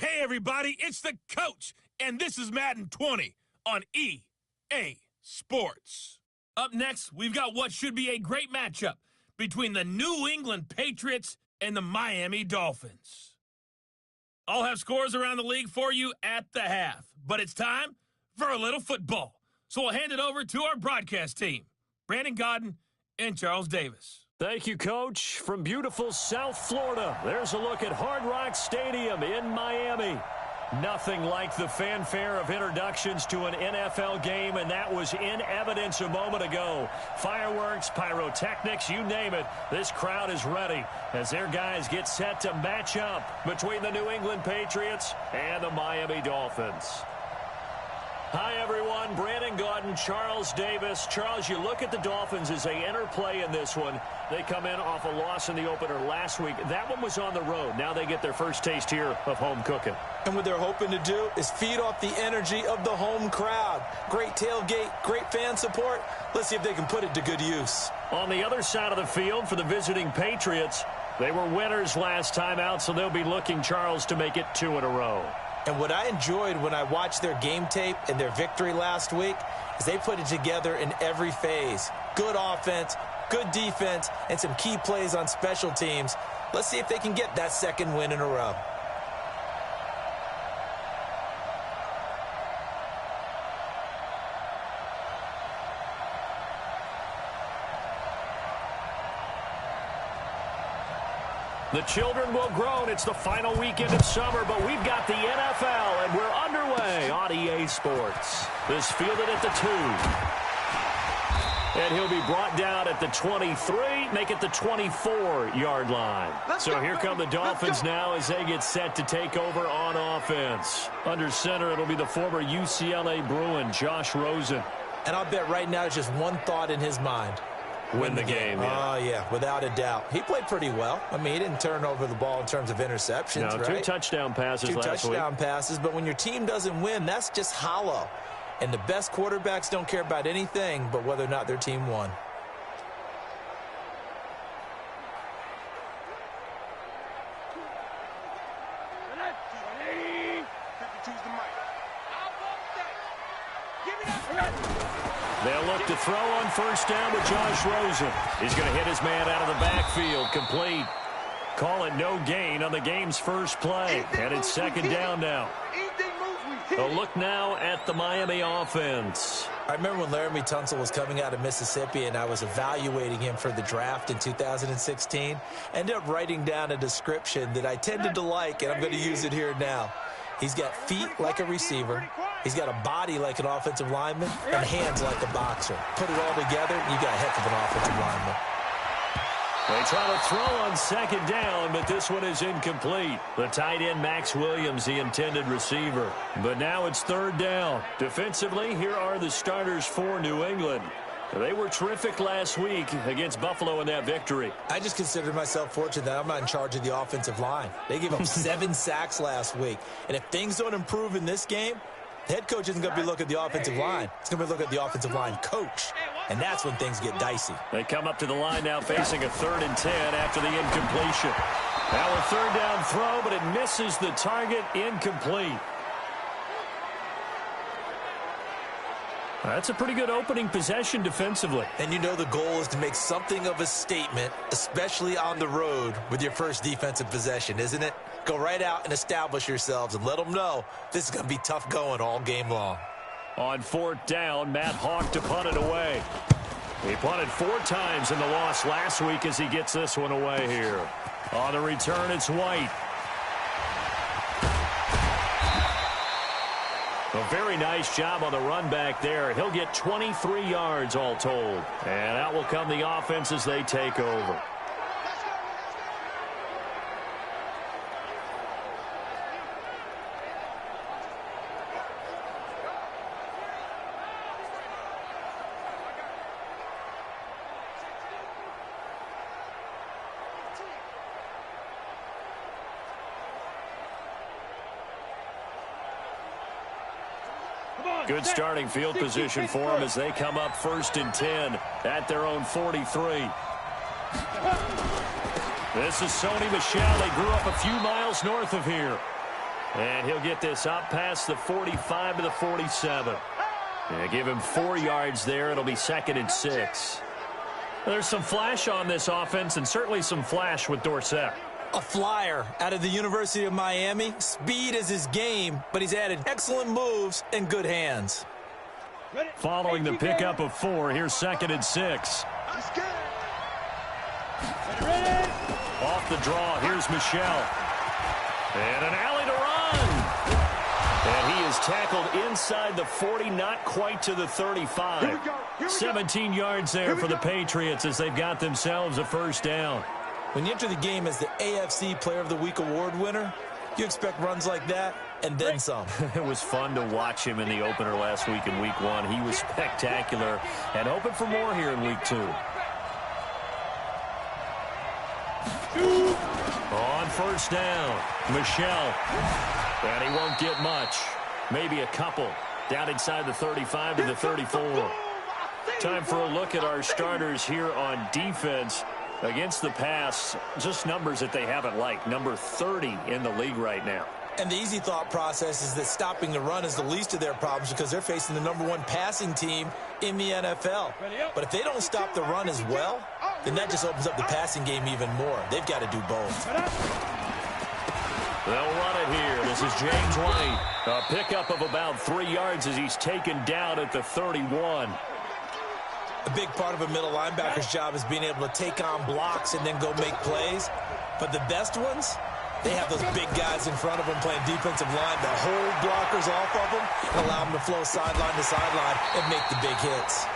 Hey, everybody, it's the coach, and this is Madden 20 on EA Sports. Up next, we've got what should be a great matchup between the New England Patriots and the Miami Dolphins. I'll have scores around the league for you at the half, but it's time for a little football. So we'll hand it over to our broadcast team, Brandon Godden and Charles Davis. Thank you, Coach. From beautiful South Florida, there's a look at Hard Rock Stadium in Miami. Nothing like the fanfare of introductions to an NFL game, and that was in evidence a moment ago. Fireworks, pyrotechnics, you name it. This crowd is ready as their guys get set to match up between the New England Patriots and the Miami Dolphins. Hi, everyone. Brandon Godden, Charles Davis. Charles, you look at the Dolphins as they interplay in this one. They come in off a loss in the opener last week. That one was on the road. Now they get their first taste here of home cooking. And what they're hoping to do is feed off the energy of the home crowd. Great tailgate, great fan support. Let's see if they can put it to good use. On the other side of the field for the visiting Patriots, they were winners last time out, so they'll be looking, Charles, to make it 2 in a row. And what I enjoyed when I watched their game tape and their victory last week is they put it together in every phase. Good offense, good defense, and some key plays on special teams. Let's see if they can get that second win in a row. The children will groan. It's the final weekend of summer, but we've got the NFL, and we're underway on EA Sports. This fielded at the 2. And he'll be brought down at the 23, make it the 24-yard line. So here come the Dolphins now as they get set to take over on offense. Under center, it'll be the former UCLA Bruin, Josh Rosen. And I'll bet right now just one thought in his mind. Win the game, yeah. Oh, yeah, without a doubt. He played pretty well. I mean, he didn't turn over the ball in terms of interceptions, no, right? 2 touchdown passes last week. 2 touchdown passes, but when your team doesn't win, that's just hollow. And the best quarterbacks don't care about anything but whether or not their team won. They'll look to throw on first down with Josh Rosen. He's going to hit his man out of the backfield, complete. Call it no gain on the game's first play. And it's second down now. A look now at the Miami offense. I remember when Laramie Tunsil was coming out of Mississippi and I was evaluating him for the draft in 2016. I ended up writing down a description that I tended to like, and I'm going to use it here now. He's got feet like a receiver. He's got a body like an offensive lineman and hands like a boxer. Put it all together, you got a heck of an offensive lineman. They try to throw on second down, but this one is incomplete. The tight end, Max Williams, the intended receiver. But now it's third down. Defensively, here are the starters for New England. They were terrific last week against Buffalo in that victory. I just consider myself fortunate that I'm not in charge of the offensive line. They gave up 7 sacks last week. And if things don't improve in this game, the head coach isn't going to be looking at the offensive line. He's going to be looking at the offensive line coach. And that's when things get dicey. They come up to the line now facing a 3rd and 10 after the incompletion. Now a third down throw, but it misses the target, incomplete. That's a pretty good opening possession defensively. And you know the goal is to make something of a statement, especially on the road with your first defensive possession, isn't it? Go right out and establish yourselves and let them know this is going to be tough going all game long. On 4th down, Matt Hawk to punt it away. He punted 4 times in the loss last week as he gets this one away here. On the return, it's White. A very nice job on the run back there. He'll get 23 yards all told. And out will come the offense as they take over. Good starting field position for them as they come up 1st and 10 at their own 43. This is Sony Michel. They grew up a few miles north of here. And he'll get this up past the 45 to the 47. Give him 4 yards there. It'll be 2nd and 6. There's some flash on this offense and certainly some flash with Dorsett. A flyer out of the University of Miami. Speed is his game, but he's added excellent moves and good hands. Following the pickup of 4, here's 2nd and 6. Off the draw, here's Michel. And an alley to run. And he is tackled inside the 40, not quite to the 35. 17 yards there for the Patriots as they've got themselves a first down. When you enter the game as the AFC Player of the Week award winner, you expect runs like that and then some. It was fun to watch him in the opener last week in Week 1. He was spectacular and hoping for more here in Week 2. On first down, Michel. And he won't get much. Maybe a couple. Down inside the 35 to the 34. Time for a look at our starters here on defense. Against the pass, just numbers that they haven't liked. Number 30 in the league right now. And the easy thought process is that stopping the run is the least of their problems because they're facing the #1 passing team in the NFL. But if they don't stop the run as well, then that just opens up the passing game even more. They've got to do both. They'll run it here. This is James White. A pickup of about 3 yards as he's taken down at the 31. A big part of a middle linebacker's job is being able to take on blocks and then go make plays. But the best ones, they have those big guys in front of them playing defensive line that hold blockers off of them and allow them to flow sideline to sideline and make the big hits.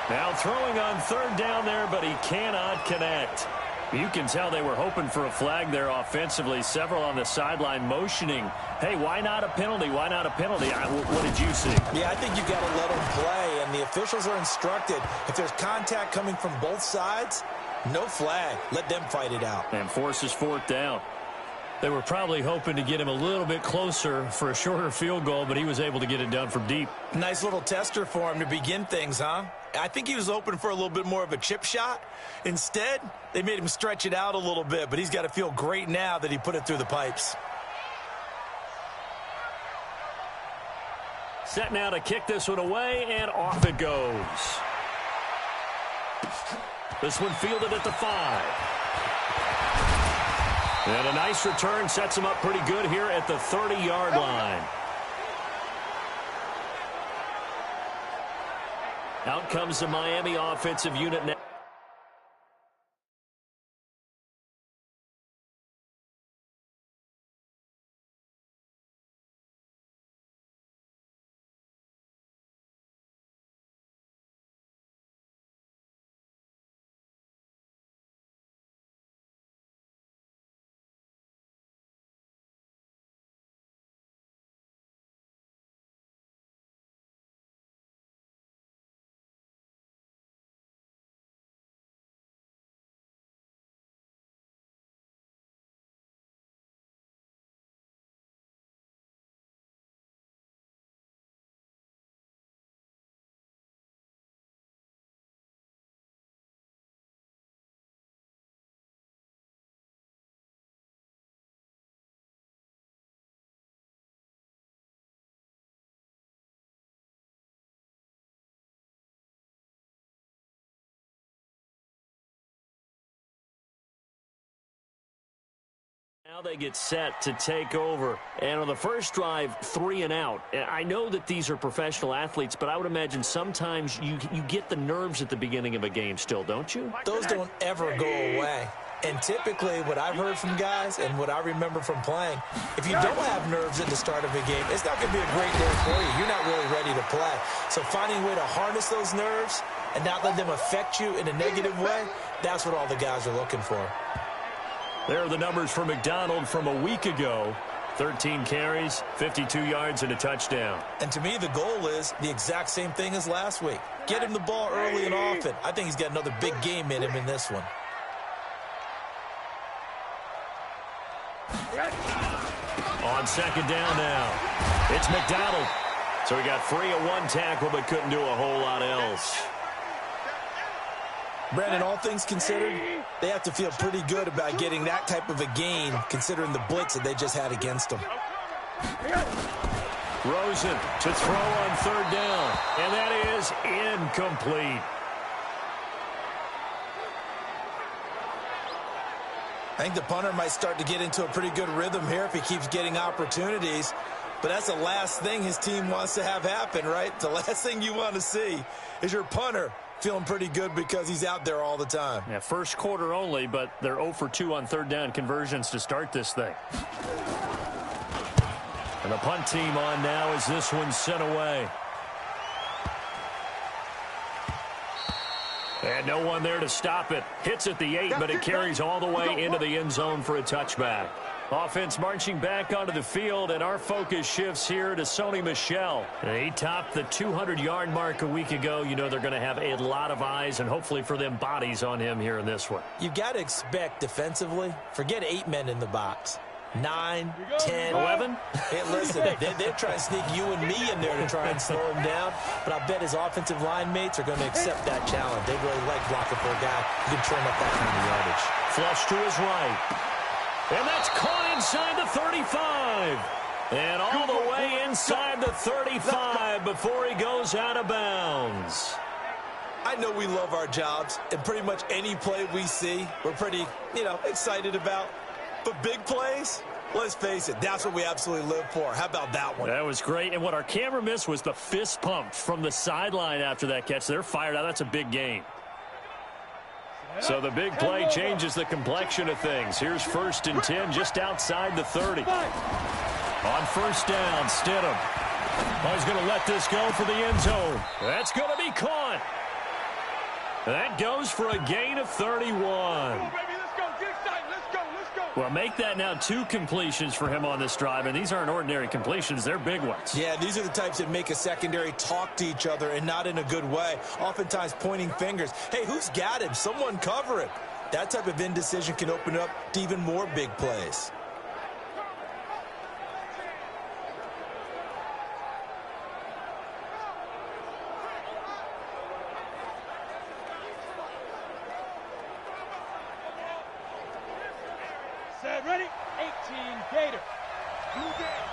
Now throwing on 3rd down there, but he cannot connect. You can tell they were hoping for a flag there offensively. Several on the sideline motioning, hey, why not a penalty? Why not a penalty? What did you see? Yeah, I think you got to let them play, and the officials are instructed. If there's contact coming from both sides, no flag. Let them fight it out. And forces 4th down. They were probably hoping to get him a little bit closer for a shorter field goal, but he was able to get it done from deep. Nice little tester for him to begin things, huh? I think he was hoping for a little bit more of a chip shot. Instead, they made him stretch it out a little bit, but he's got to feel great now that he put it through the pipes. Set now to kick this one away, and off it goes. This one fielded at the 5. And a nice return sets him up pretty good here at the 30-yard line. Out comes the Miami offensive unit now. Now they get set to take over. And on the first drive, 3 and out. I know that these are professional athletes, but I would imagine sometimes you get the nerves at the beginning of a game still, don't you? Those don't ever go away. And typically what I've heard from guys and what I remember from playing, if you don't have nerves at the start of a game, it's not going to be a great day for you. You're not really ready to play. So finding a way to harness those nerves and not let them affect you in a negative way, that's what all the guys are looking for. There are the numbers for McDonald from a week ago. 13 carries, 52 yards, and a touchdown. And to me, the goal is the exact same thing as last week. Get him the ball early and often. I think he's got another big game in him in this one. On 2nd down now, it's McDonald. So he got free of 1 tackle but couldn't do a whole lot else. Brandon, all things considered, they have to feel pretty good about getting that type of a gain considering the blitz that they just had against them. Rosen to throw on third down, and that is incomplete. I think the punter might start to get into a pretty good rhythm here if he keeps getting opportunities. But that's the last thing his team wants to have happen, right? The last thing you want to see is your punter feeling pretty good because he's out there all the time. Yeah, first quarter only, but they're 0 for 2 on third down conversions to start this thing. And the punt team on now as this one's sent away. And no one there to stop it. Hits at the 8, but it carries all the way into the end zone for a touchback. Offense marching back onto the field, and our focus shifts here to Sony Michel. He topped the 200-yard mark a week ago. You know they're going to have a lot of eyes and hopefully for them bodies on him here in this one. You've got to expect defensively, forget 8 men in the box. 9, 10, 11. Hey, listen, they're trying to sneak you and me in there to try and slow him down. But I bet his offensive line mates are going to accept that challenge. They really like blocking for a guy who can turn up that kind of yardage. Flush to his right. And that's caught inside the 35. And all the way inside the 35 before he goes out of bounds. I know we love our jobs, and pretty much any play we see, we're pretty, excited about. But big plays, let's face it, that's what we absolutely live for. How about that one? That was great. And what our camera missed was the fist pump from the sideline after that catch. They're fired out. That's a big gain. So the big play changes the complexion of things. Here's 1st and 10 just outside the 30. On first down, Stidham. Oh, he's going to let this go for the end zone. That's going to be caught. That goes for a gain of 31. Well, make that now 2 completions for him on this drive, and these aren't ordinary completions. They're big ones. Yeah, these are the types that make a secondary talk to each other and not in a good way, oftentimes pointing fingers. Hey, who's got him? Someone cover it. That type of indecision can open up to even more big plays. Ready? 18, Gator. Blue down.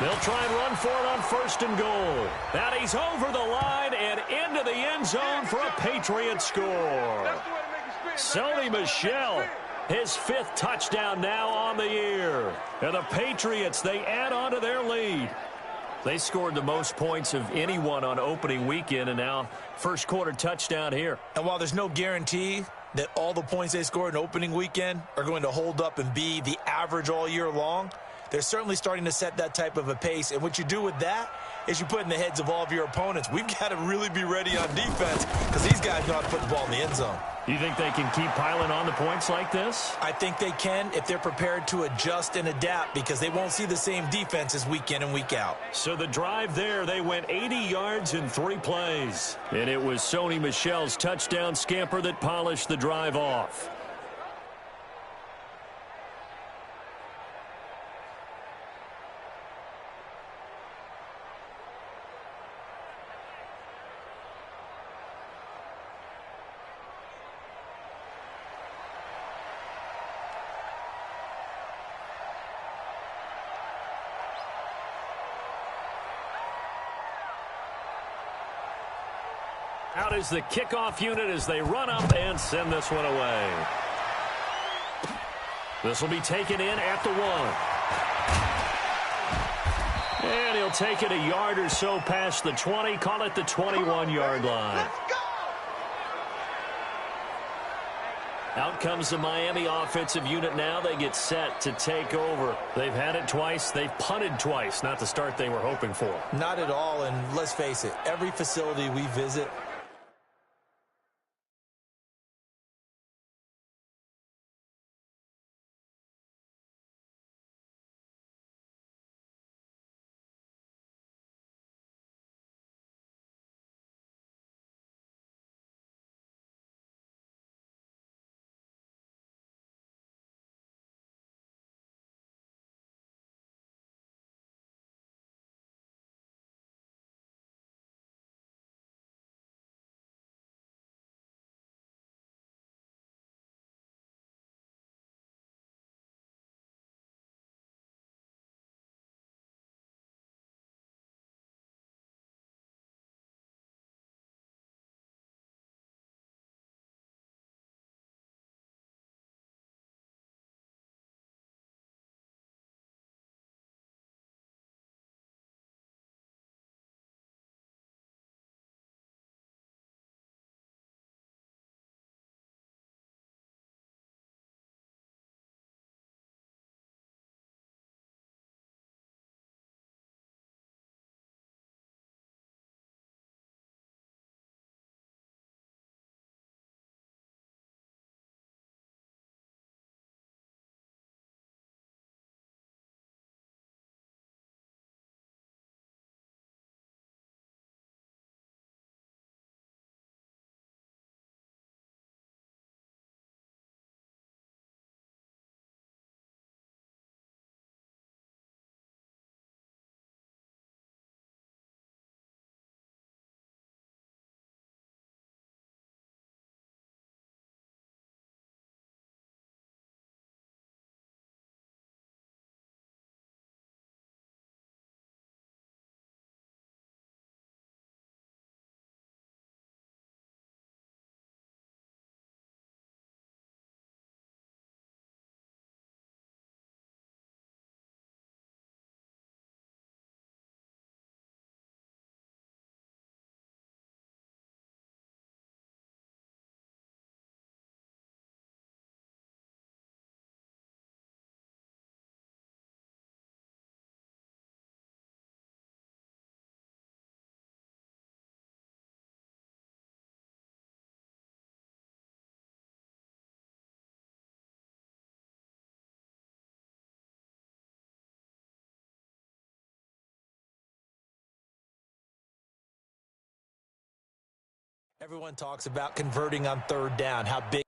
They'll try and run for it on 1st and goal. And he's over the line and into the end zone for a Patriot score. Sony Michel, his 5th touchdown now on the year. And the Patriots, they add on to their lead. They scored the most points of anyone on opening weekend, and now first quarter touchdown here. And while there's no guarantee that all the points they scored in opening weekend are going to hold up and be the average all year long, they're certainly starting to set that type of a pace. And what you do with that is you put in the heads of all of your opponents, we've got to really be ready on defense because these guys know how to put the ball in the end zone. You think they can keep piling on the points like this? I think they can if they're prepared to adjust and adapt because they won't see the same defenses week in and week out. So the drive there, they went 80 yards in 3 plays. And it was Sony Michel's touchdown scamper that polished the drive off. Out is the kickoff unit as they run up and send this one away. This will be taken in at the 1. And he'll take it a yard or so past the 20, call it the 21-yard line. Out comes the Miami offensive unit now. They get set to take over. They've had it twice. They've punted twice. Not the start they were hoping for. Not at all, and let's face it, every facility we visit, Everyone talks about converting on third down, how big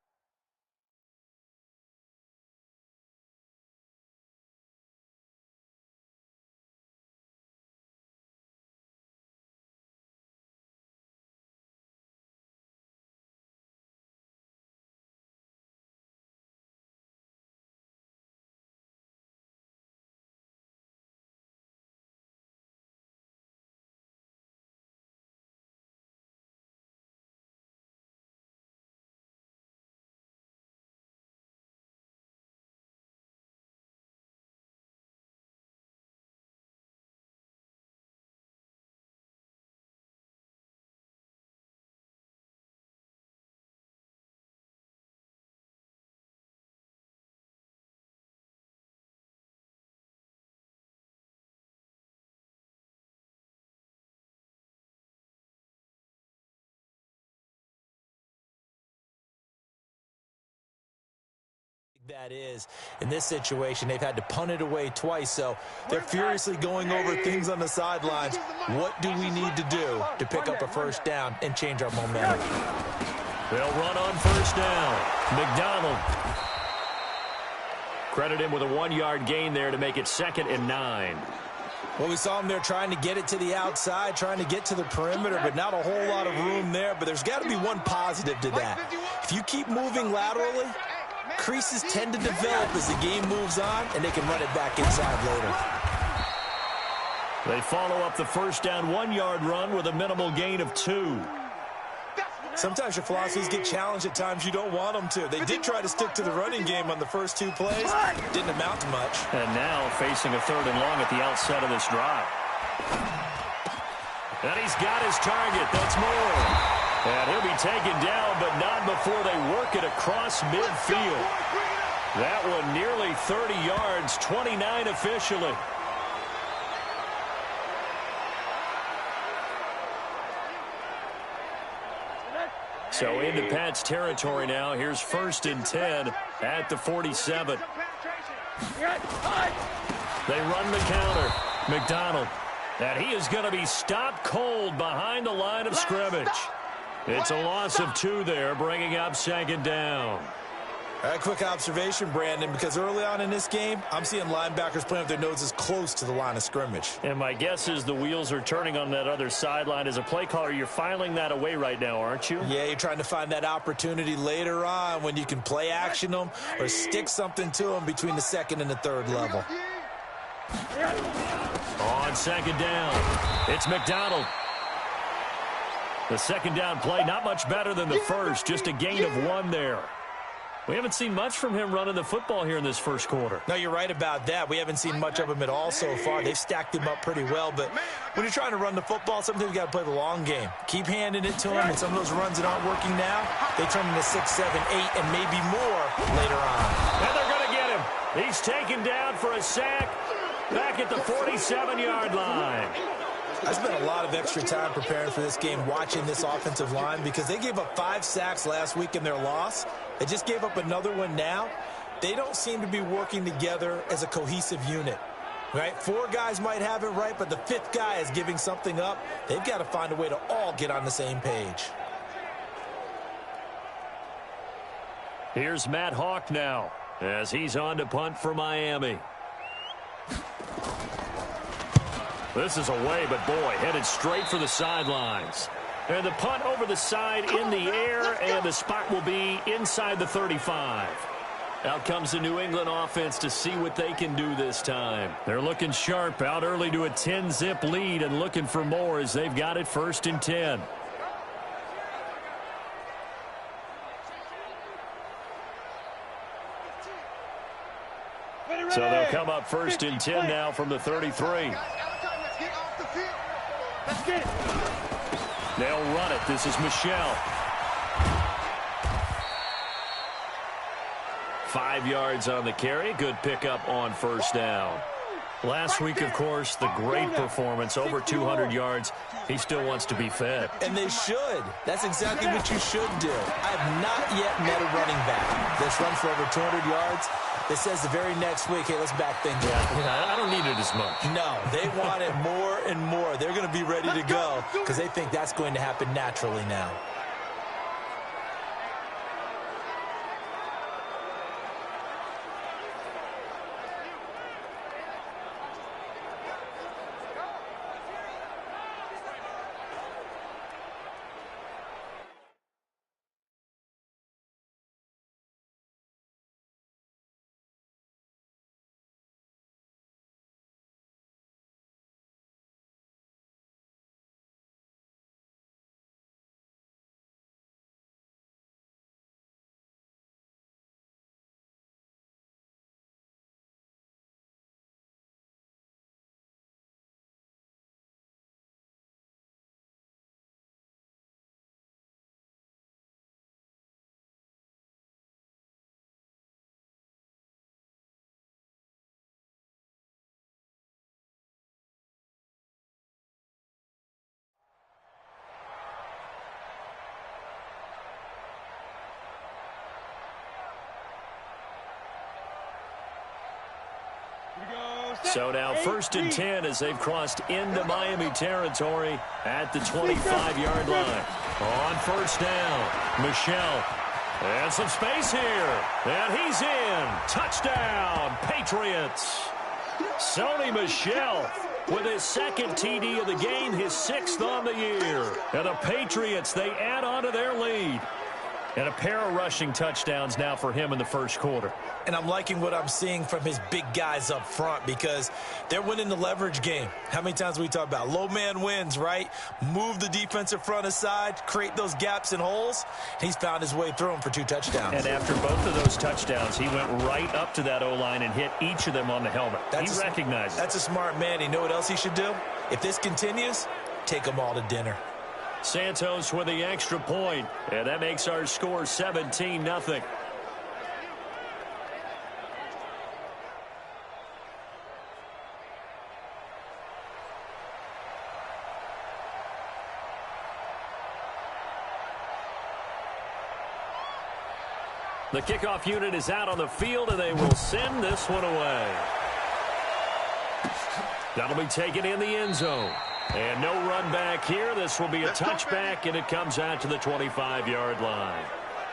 that is. In this situation, they've had to punt it away twice, so they're furiously going over things on the sidelines. What do we need to do to pick up a first down and change our momentum? They'll run on first down. McDonald. Credit him with a 1-yard gain there to make it 2nd and 9. Well, we saw him there trying to get it to the outside, trying to get to the perimeter, but not a whole lot of room there. But there's got to be one positive to that. If you keep moving laterally, creases tend to develop as the game moves on, and they can run it back inside later. They follow up the first down 1-yard run with a minimal gain of 2. Sometimes your philosophies get challenged at times you don't want them to. They did try to stick to the running game on the first 2 plays. Didn't amount to much. And now facing a 3rd and long at the outset of this drive. And he's got his target. That's Moore. And he'll be taken down, but not before they work it across midfield. That one nearly 30 yards, 29 officially. So into Pat's territory now. Here's 1st and 10 at the 47. They run the counter. McDonald. And he is going to be stopped cold behind the line of scrimmage. It's a loss of 2 there, bringing up 2nd down. All right, quick observation, Brandon, because early on in this game, I'm seeing linebackers playing with their noses close to the line of scrimmage. And my guess is the wheels are turning on that other sideline. As a play caller, you're filing that away right now, aren't you? Yeah, you're trying to find that opportunity later on when you can play action them or stick something to them between the 2nd and the 3rd level. On 2nd down, it's McDonald. The 2nd down play, not much better than the first, just a gain of 1 there. We haven't seen much from him running the football here in this first quarter. No, you're right about that. We haven't seen much of him at all so far. They've stacked him up pretty well, but when you're trying to run the football, sometimes you got to play the long game. Keep handing it to him, and some of those runs that aren't working now, they turn into 6, 7, 8, and maybe more later on. And they're going to get him. He's taken down for a sack back at the 47-yard line. I spent a lot of extra time preparing for this game, watching this offensive line, because they gave up 5 sacks last week in their loss. They just gave up another one now. They don't seem to be working together as a cohesive unit, right? 4 guys might have it right, but the 5th guy is giving something up. They've got to find a way to all get on the same page. Here's Matt Hawk now as he's on to punt for Miami. This is away, but boy, headed straight for the sidelines. And the punt over the side in the air, and the spot will be inside the 35. Out comes the New England offense to see what they can do this time. They're looking sharp, out early to a 10-zip lead and looking for more as they've got it 1st and 10. So they'll come up 1st and 10 now from the 33. Let's get it. They'll run it. This is Michelle. 5 yards on the carry. Good pickup on 1st down. Last week, of course, the great performance, over 200 yards. He still wants to be fed. And they should. That's exactly what you should do. I have not yet met a running back that's run for over 200 yards that says the very next week, hey, let's back things up. I don't need it as much. No, they want it more and more. They're going to be ready to go because they think that's going to happen naturally now. So now 1st and 10 as they've crossed into Miami territory at the 25-yard line. On 1st down, Michelle. And some space here. And he's in. Touchdown, Patriots. Sony Michel with his 2nd TD of the game, his 6th on the year. And the Patriots, they add on to their lead. And a pair of rushing touchdowns now for him in the 1st quarter. And I'm liking what I'm seeing from his big guys up front because they're winning the leverage game. How many times we talk about low man wins, right? Move the defensive front aside, create those gaps and holes. He's found his way through them for 2 touchdowns. And after both of those touchdowns, he went right up to that O-line and hit each of them on the helmet. He recognized it. That's a smart man. You know what else he should do? If this continues, take them all to dinner. Santos with the extra point, and that makes our score 17-0. The kickoff unit is out on the field, and they will send this one away. That'll be taken in the end zone. And no run back here. This will be a touchback, and it comes out to the 25-yard line.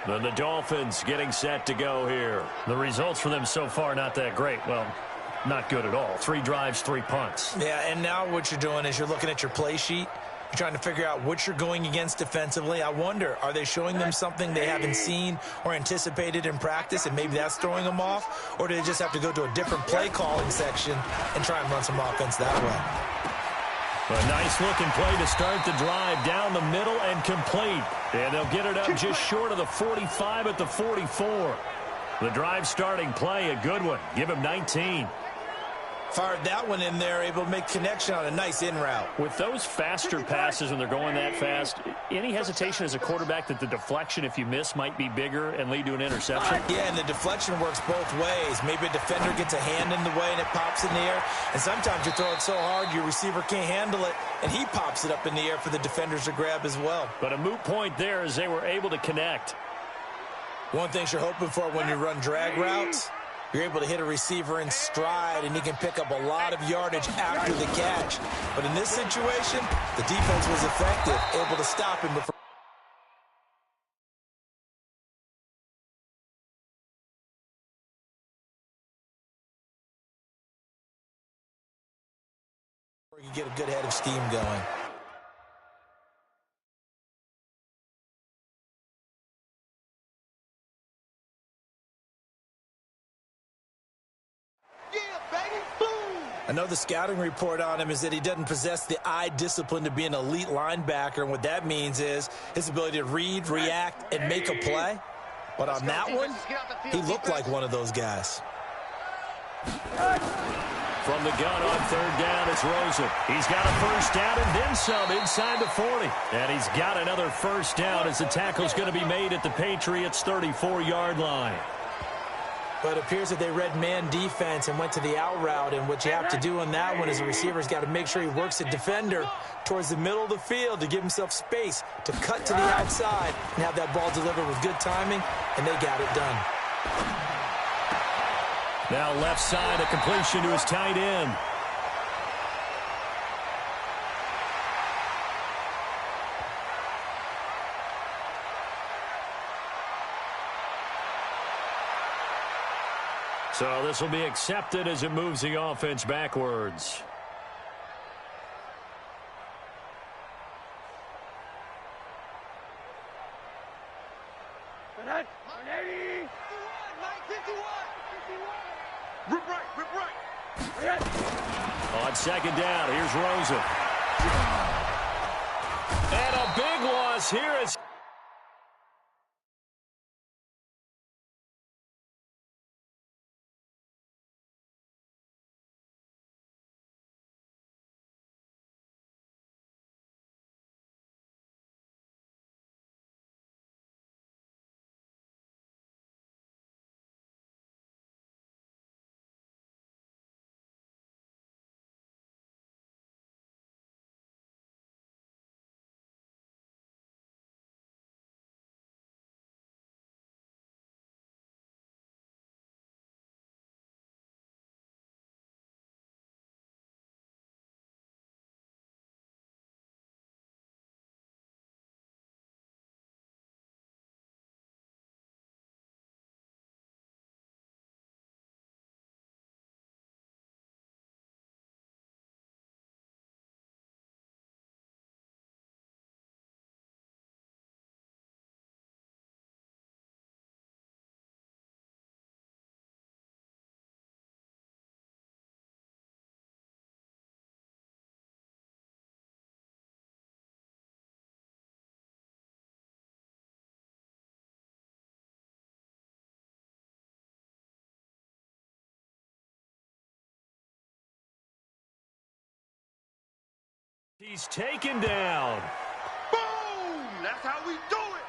Then the Dolphins getting set to go here. The results for them so far not that great. Well, not good at all. 3 drives, 3 punts. Yeah, and now what you're doing is you're looking at your play sheet. You're trying to figure out what you're going against defensively. I wonder, are they showing them something they haven't seen or anticipated in practice, and maybe that's throwing them off? Or do they just have to go to a different play calling section and try and run some offense that way? A nice-looking play to start the drive down the middle and complete. And they'll get it up just short of the 45 at the 44. The drive starting play, a good one. Give him 19. Fired that one in there, able to make connection on a nice in route. With those faster passes when they're going that fast, any hesitation as a quarterback that the deflection, if you miss, might be bigger and lead to an interception? Yeah, and the deflection works both ways. Maybe a defender gets a hand in the way and it pops in the air. And sometimes you throw it so hard your receiver can't handle it, and he pops it up in the air for the defenders to grab as well. But a moot point there as they were able to connect. One thing you're hoping for when you run drag routes, you're able to hit a receiver in stride, and he can pick up a lot of yardage after the catch. But in this situation, the defense was effective, able to stop him before you get a good head of steam going. Another scouting report on him is that he doesn't possess the eye discipline to be an elite linebacker, and what that means is his ability to read, react, and make a play. But on that one, he looked like one of those guys. From the gun on 3rd down, it's Rosen. He's got a 1st down and then some inside the 40. And he's got another 1st down as the tackle's going to be made at the Patriots' 34-yard line. But it appears that they read man defense and went to the out route, and what you have to do on that one is the receiver's got to make sure he works the defender towards the middle of the field to give himself space to cut to the outside and have that ball delivered with good timing, and they got it done. Now left side, a completion to his tight end. So this will be accepted as it moves the offense backwards. On 2nd down, here's Rosen. And a big loss here as He's taken down. Boom! That's how we do it.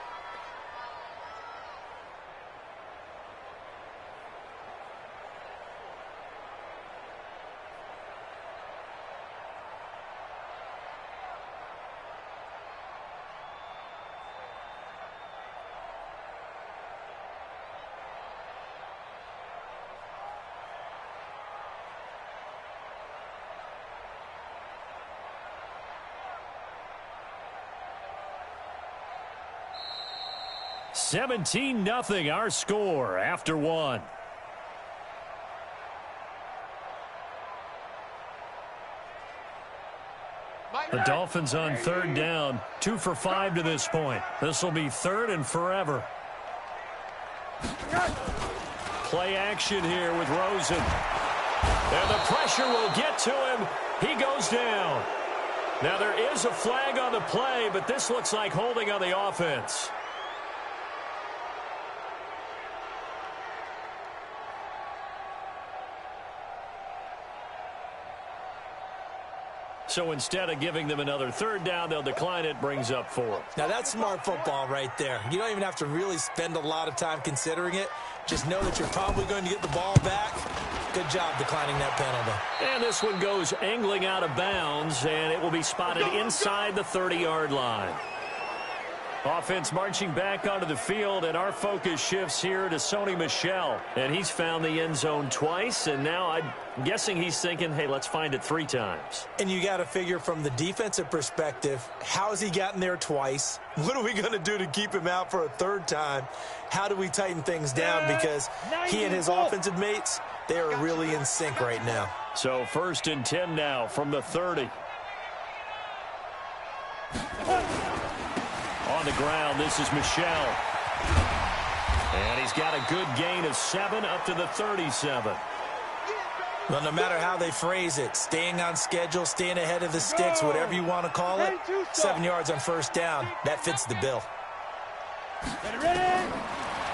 $17-0 our score after one. The Dolphins on third down, 2 for 5 to this point. This will be third and forever. Play action here with Rosen. And the pressure will get to him. He goes down. Now there is a flag on the play, but this looks like holding on the offense. So instead of giving them another third down, they'll decline it, brings up 4. Now that's smart football right there. You don't even have to really spend a lot of time considering it. Just know that you're probably going to get the ball back. Good job declining that penalty. And this one goes angling out of bounds, and it will be spotted inside the 30-yard line. Offense marching back onto the field, and our focus shifts here to Sony Michel. And he's found the end zone twice, and now I'm guessing he's thinking, hey, let's find it 3 times. And you got to figure from the defensive perspective, how has he gotten there twice? What are we going to do to keep him out for a 3rd time? How do we tighten things down? Because he and his offensive mates, they are really in sync right now. So 1st and 10 now from the 30. On the ground, this is Michel. And he's got a good gain of 7 up to the 37. Well, no matter how they phrase it, staying on schedule, staying ahead of the sticks, whatever you want to call it, 7 yards on 1st down, that fits the bill.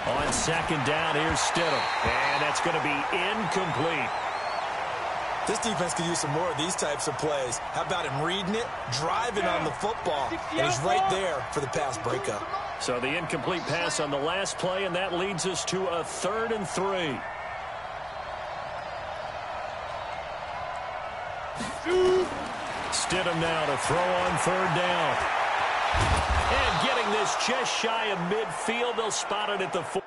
On 2nd down, here's Stidham. And that's going to be incomplete. This defense could use some more of these types of plays. How about him reading it, driving on the football, and he's right there for the pass breakup. So the incomplete pass on the last play, and that leads us to a 3rd and 3. Stidham now to throw on 3rd down. And getting this just shy of midfield, they'll spot it at the 4.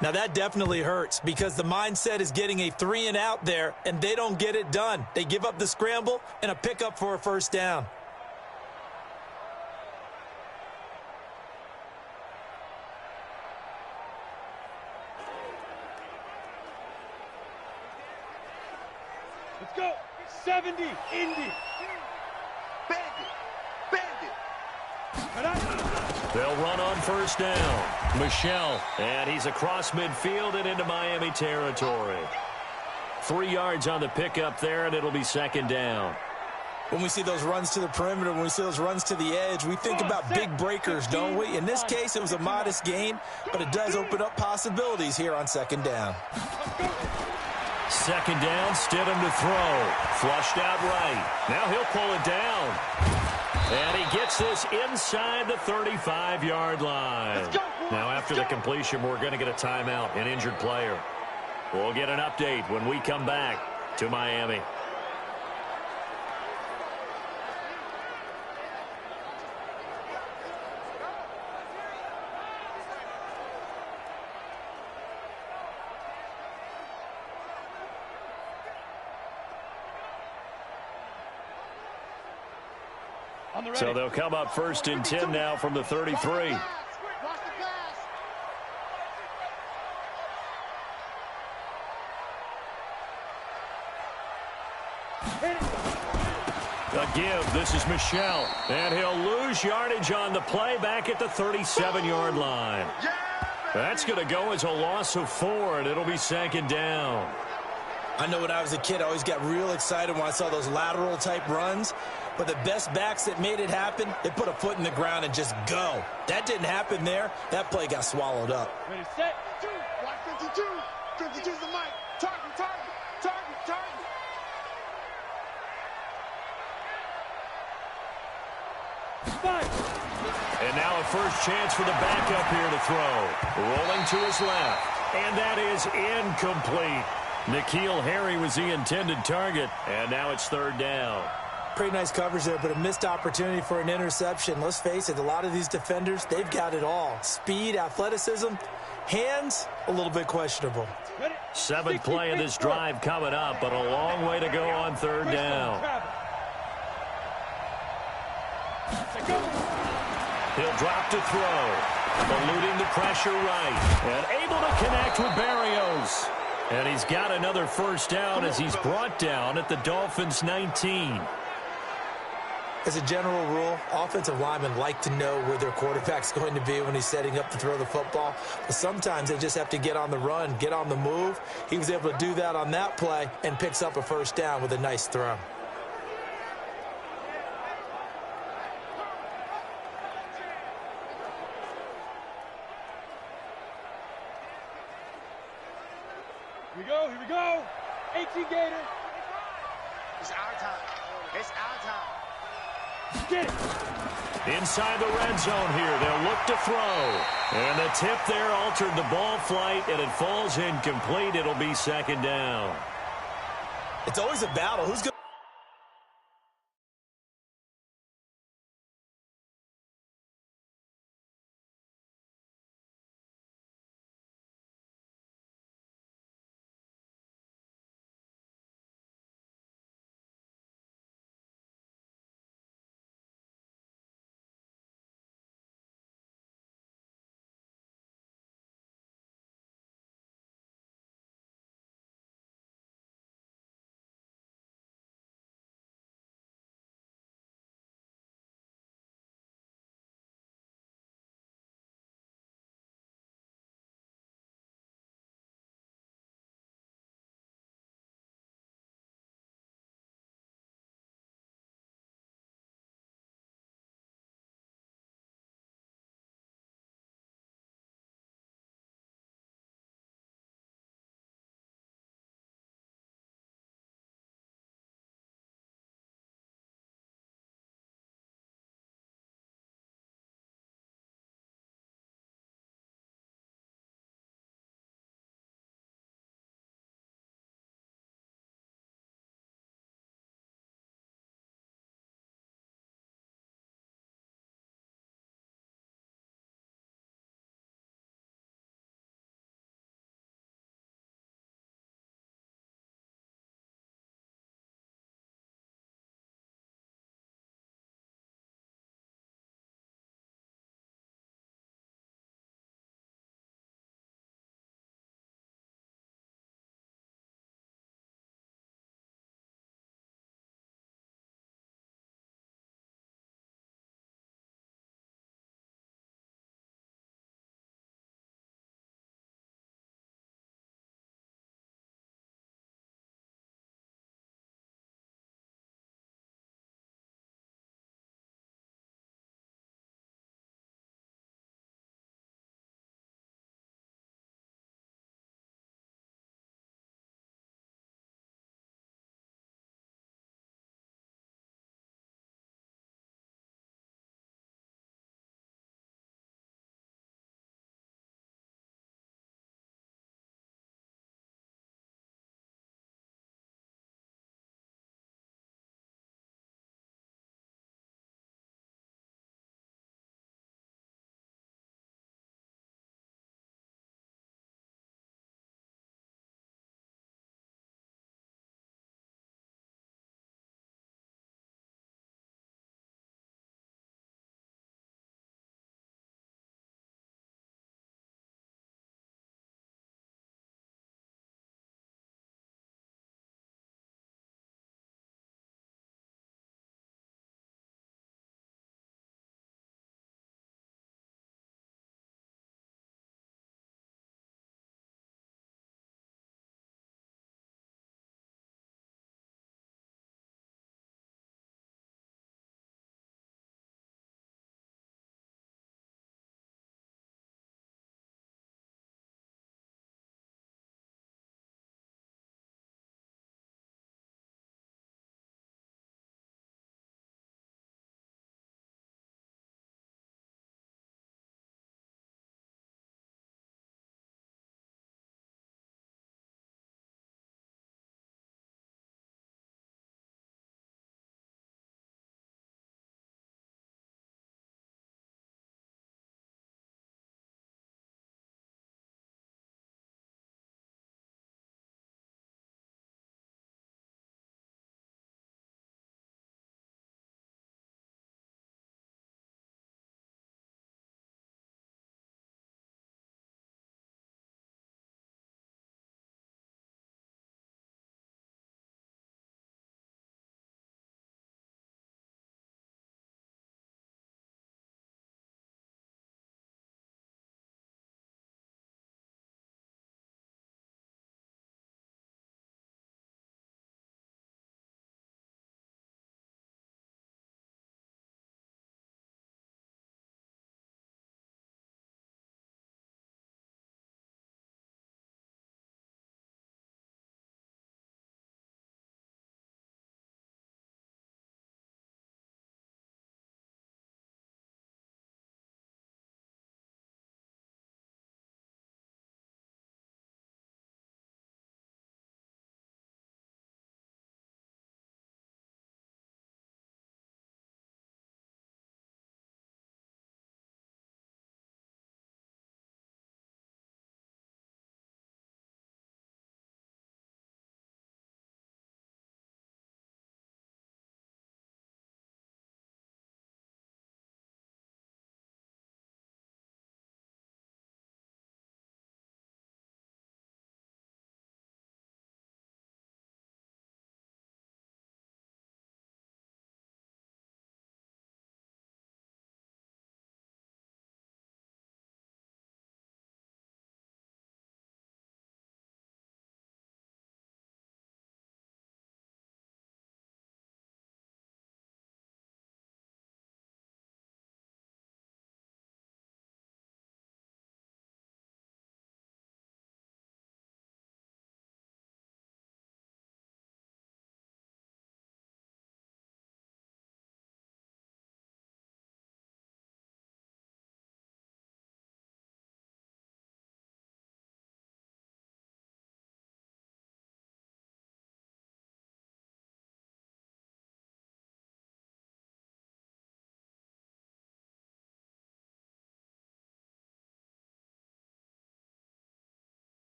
Now that definitely hurts because the mindset is getting a 3 and out there, and they don't get it done. They give up the scramble and a pickup for a 1st down. Let's go. 70, Indy. Bandit. They'll run on 1st down. Michel, and he's across midfield and into Miami territory. 3 yards on the pickup there, and it'll be 2nd down. When we see those runs to the perimeter, when we see those runs to the edge, we think about big breakers, don't we? In this case, it was a modest gain, but it does open up possibilities here on 2nd down. 2nd down, Stidham to throw. Flushed out right. Now he'll pull it down. And he gets this inside the 35-yard line. Now after the completion, we're going to get a timeout, an injured player. We'll get an update when we come back to Miami. So they'll come up first and 10 now from the 33. A give. This is Michelle. And he'll lose yardage on the play back at the 37-yard line. That's going to go as a loss of 4, and it'll be second down. I know when I was a kid, I always got real excited when I saw those lateral-type runs. But the best backs that made it happen, they put a foot in the ground and just go. That didn't happen there. That play got swallowed up. Ready, set, two. Watch 52. 52's the mic. Target, target, target, target. And now a first chance for the backup here to throw. Rolling to his left. And that is incomplete. N'Keal Harry was the intended target. And now it's third down. Pretty nice coverage there, but a missed opportunity for an interception. Let's face it, a lot of these defenders, they've got it all. Speed, athleticism, hands, a little bit questionable. Seventh play of this drive coming up, but a long way to go on third down. He'll drop to throw. Eluding the pressure right. And able to connect with Barrios. And he's got another first down as he's brought down at the Dolphins' 19. As a general rule, offensive linemen like to know where their quarterback's going to be when he's setting up to throw the football. But sometimes they just have to get on the run, get on the move. He was able to do that on that play and picks up a first down with a nice throw. Here we go. 18 Gator. It's our time. It's our time. Get it. Inside the red zone here, they'll look to throw. And the tip there altered the ball flight, and it falls incomplete. It'll be second down. It's always a battle. Who's going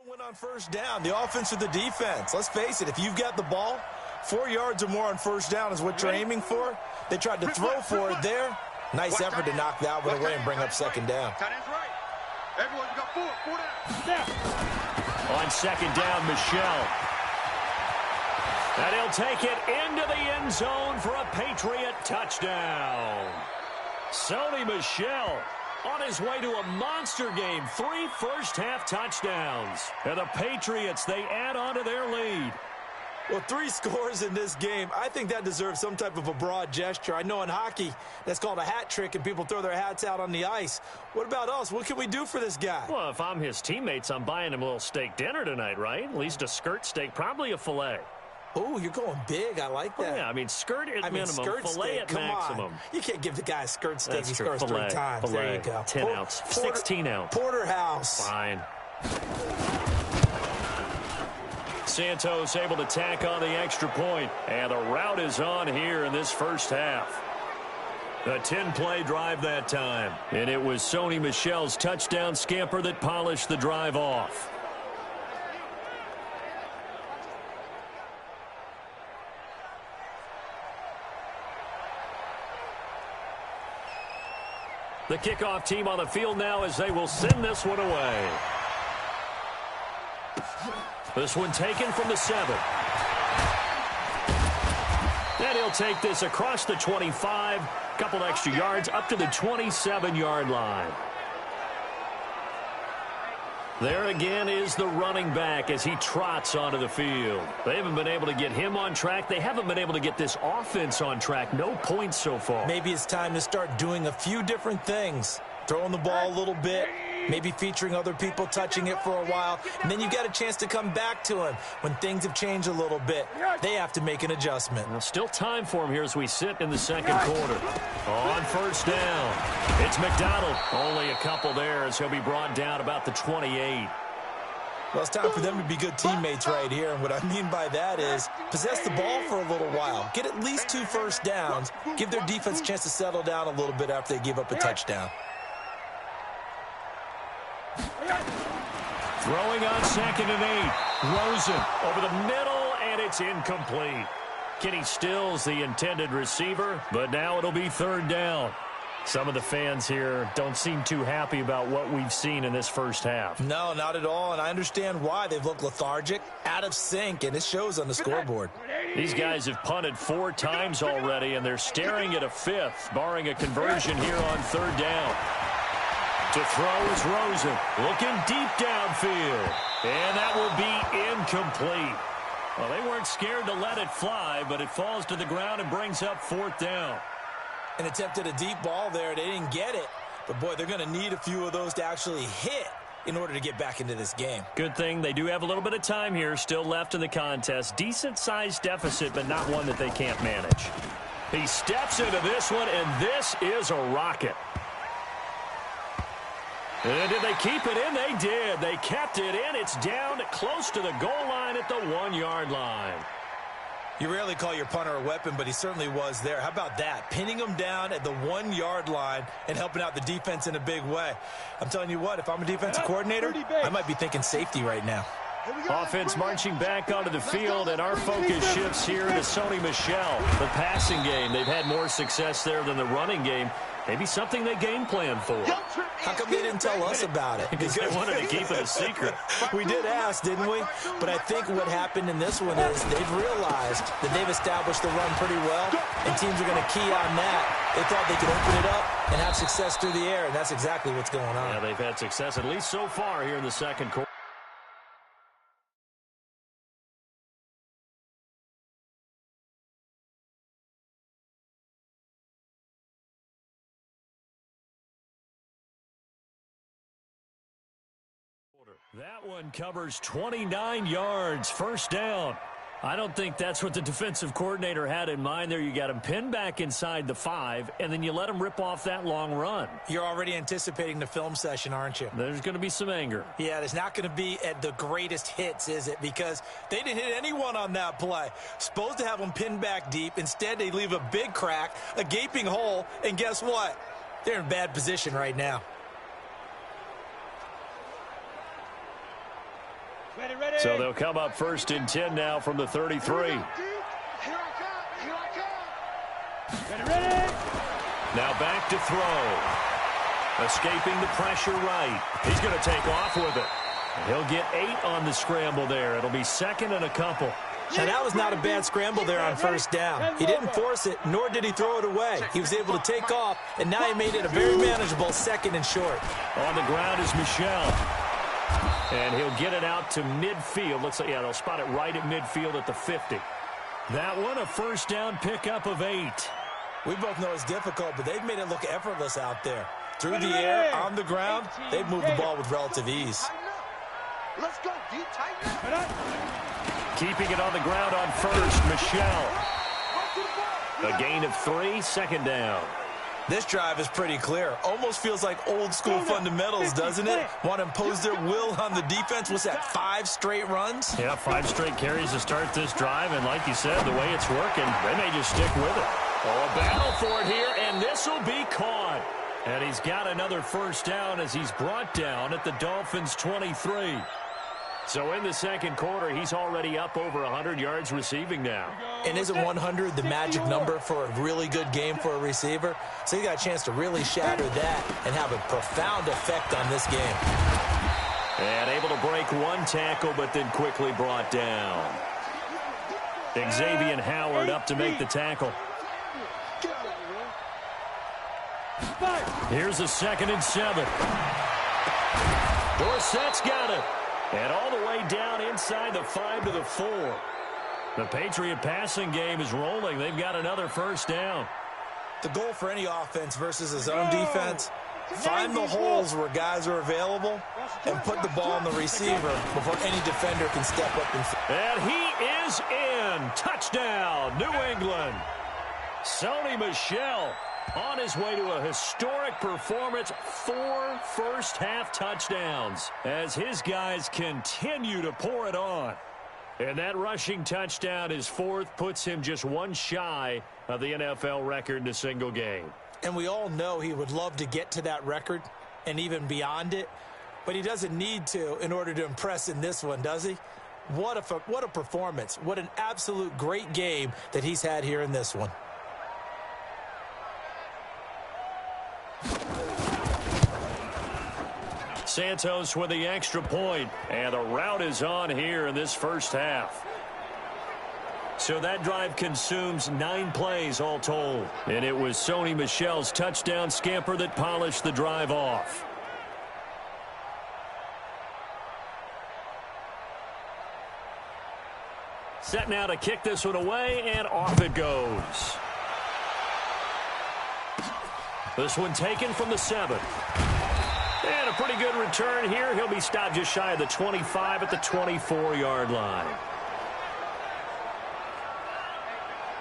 Win on first down, the offense or the defense. Let's face it, if you've got the ball, 4 yards or more on first down is what you're aiming for. They tried to throw for it there. Nice effort to knock that one away and bring up second down. Everyone, you got four down. On second down, Michel. And he'll take it into the end zone for a Patriot touchdown. Sony Michel on his way to a monster game. 3 first-half touchdowns. And the Patriots, they add on to their lead. Well, 3 scores in this game. I think that deserves some type of a broad gesture. I know in hockey, that's called a hat trick, and people throw their hats out on the ice. What about us? What can we do for this guy? Well, if I'm his teammates, I'm buying him a little steak dinner tonight, right? At least a skirt steak, probably a filet. Oh, you're going big. I like that. Oh, yeah, I mean, skirt at minimum, skirt filet steak, at come maximum. On. You can't give the guy a skirt steak. That's He true. scores Filet, 3 times. filet, There you go. 10 ounce, 16 ounce. Porterhouse. Fine. Santos able to tack on the extra point, and the route is on here in this first half. A 10-play drive that time, and it was Sony Michel's touchdown scamper that polished the drive off. The kickoff team on the field now as they will send this one away. This one taken from the 7. And he'll take this across the 25. Couple extra yards up to the 27-yard line. There again is the running back as he trots onto the field. They haven't been able to get him on track. They haven't been able to get this offense on track. No points so far. Maybe it's time to start doing a few different things. Throwing the ball a little bit, maybe featuring other people touching it for a while, and then you got a chance to come back to him when things have changed a little bit. They have to make an adjustment. Well, still time for him here as we sit in the second quarter. On first down, it's McDonald. Only a couple there as he'll be brought down about the 28. Well, it's time for them to be good teammates right here, and what I mean by that is possess the ball for a little while. Get at least 2 first downs. Give their defense a chance to settle down a little bit after they give up a touchdown. Throwing on 2nd and 8. Rosen over the middle, and it's incomplete. Kenny Stills, the intended receiver, but now it'll be 3rd down. Some of the fans here don't seem too happy about what we've seen in this first half. No, not at all, and I understand why. They've looked lethargic, out of sync, and it shows on the scoreboard. These guys have punted 4 times already, and they're staring at a 5th, barring a conversion here on 3rd down. To throw is Rosen, looking deep downfield, and that will be incomplete. Well, they weren't scared to let it fly, but it falls to the ground and brings up 4th down. An attempt at a deep ball there. They didn't get it, but, boy, they're going to need a few of those to actually hit in order to get back into this game. Good thing they do have a little bit of time here still left in the contest. Decent-sized deficit, but not one that they can't manage. He steps into this one, and this is a rocket. And did they keep it in? They did. They kept it in. It's down close to the goal line at the 1-yard line. You rarely call your punter a weapon, but he certainly was there. How about that? Pinning him down at the 1-yard line and helping out the defense in a big way. I'm telling you what, if I'm a defensive coordinator, I might be thinking safety right now. Offense marching back onto the field, and our focus shifts here to Sony Michel. The passing game, they've had more success there than the running game. Maybe something they game plan for. How come they didn't tell us about it? Because they wanted to keep it a secret. We did ask, didn't we? But I think what happened in this one is they've realized that they've established the run pretty well, and teams are going to key on that. They thought they could open it up and have success through the air, and that's exactly what's going on. Yeah, they've had success, at least so far here in the second quarter. That one covers 29 yards, first down. I don't think that's what the defensive coordinator had in mind there. You got him pinned back inside the 5, and then you let him rip off that long run. You're already anticipating the film session, aren't you? There's going to be some anger. Yeah, there's not going to be at the greatest hits, is it? Because they didn't hit anyone on that play. Supposed to have them pinned back deep. Instead, they leave a big crack, a gaping hole, and guess what? They're in bad position right now. So they'll come up 1st and 10 now from the 33. Here I come. Here I come. Now back to throw. Escaping the pressure right. He's going to take off with it. And he'll get 8 on the scramble there. It'll be 2nd and a couple. Now, that was not a bad scramble there on 1st down. He didn't force it, nor did he throw it away. He was able to take off, and now he made it a very manageable 2nd and short. On the ground is Michel. And he'll get it out to midfield. Looks like, yeah, they'll spot it right at midfield at the 50. That one, a 1st down pickup of 8. We both know it's difficult, but they've made it look effortless out there. Through the air, on the ground, they've moved the ball with relative ease. Let's go, deep, tight. Keeping it on the ground on 1st, Michel. A gain of 3, 2nd down. This drive is pretty clear. Almost feels like old school fundamentals, doesn't it? Want to impose their will on the defense. What's that, 5 straight runs? Yeah, 5 straight carries to start this drive, and like you said, the way it's working, they may just stick with it. Oh, a battle for it here, and this will be caught. And he's got another 1st down as he's brought down at the Dolphins' 23. So in the 2nd quarter, he's already up over 100 yards receiving now. And isn't 100 the magic number for a really good game for a receiver? So you got a chance to really shatter that and have a profound effect on this game. And able to break 1 tackle, but then quickly brought down. Xavier Howard up to make the tackle. Here's a 2nd and 7. Dorsett's got it. And all the way down inside the 5 to the 4. The Patriot passing game is rolling. They've got another 1st down. The goal for any offense versus his own defense, find the holes where guys are available and put the ball on the receiver before any defender can step up and... And he is in. Touchdown, New England. Sony Michel on his way to a historic performance, 4 first-half touchdowns as his guys continue to pour it on. And that rushing touchdown, his 4th, puts him just 1 shy of the NFL record in a single game. And we all know he would love to get to that record and even beyond it, but he doesn't need to in order to impress in this one, does he? What a performance. What an absolute great game that he's had here in this one. Santos with the extra point, and the route is on here in this 1st half. So that drive consumes 9 plays all told, and it was Sony Michel's touchdown scamper that polished the drive off. Set now to kick this one away, and off it goes. This one taken from the 7. And a pretty good return here. He'll be stopped just shy of the 25 at the 24-yard line.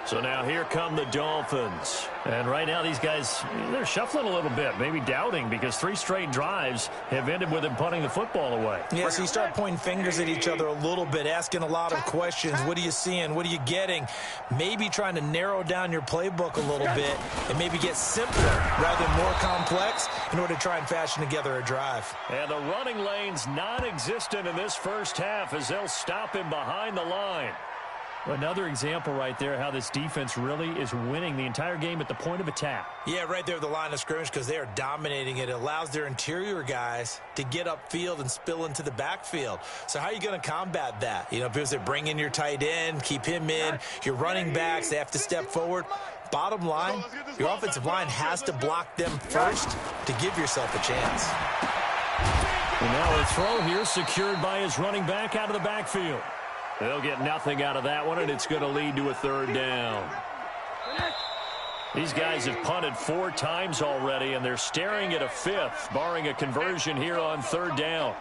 So now here come the Dolphins. And right now these guys, they're shuffling a little bit, maybe doubting, because 3 straight drives have ended with them punting the football away. Yeah, so you start pointing fingers at each other a little bit, asking a lot of questions. What are you seeing? What are you getting? Maybe trying to narrow down your playbook a little bit and maybe get simpler rather than more complex in order to try and fashion together a drive. And the running lane's non-existent in this 1st half as they'll stop him behind the line. Another example right there how this defense really is winning the entire game at the point of attack. Yeah, right there at the line of scrimmage because they are dominating it. It allows their interior guys to get upfield and spill into the backfield. So how are you going to combat that? You know, because they bring in your tight end, keep him in. Your running backs, they have to step forward. Bottom line, your offensive line has to block them first to give yourself a chance. And now a throw here secured by his running back out of the backfield. They'll get nothing out of that one, and it's going to lead to a 3rd down. These guys have punted 4 times already, and they're staring at a 5th, barring a conversion here on 3rd down.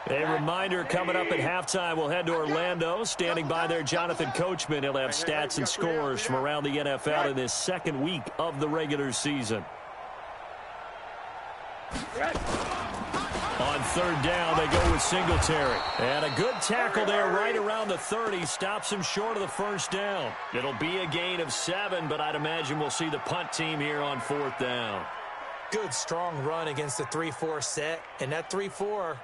A reminder coming up at halftime, we'll head to Orlando. Standing by there, Jonathan Coachman. He'll have stats and scores from around the NFL in this 2nd week of the regular season. On 3rd down, they go with Singletary. And a good tackle there right around the 30. Stops him short of the 1st down. It'll be a gain of 7, but I'd imagine we'll see the punt team here on 4th down. Good, strong run against the 3-4 set. And that 3-4,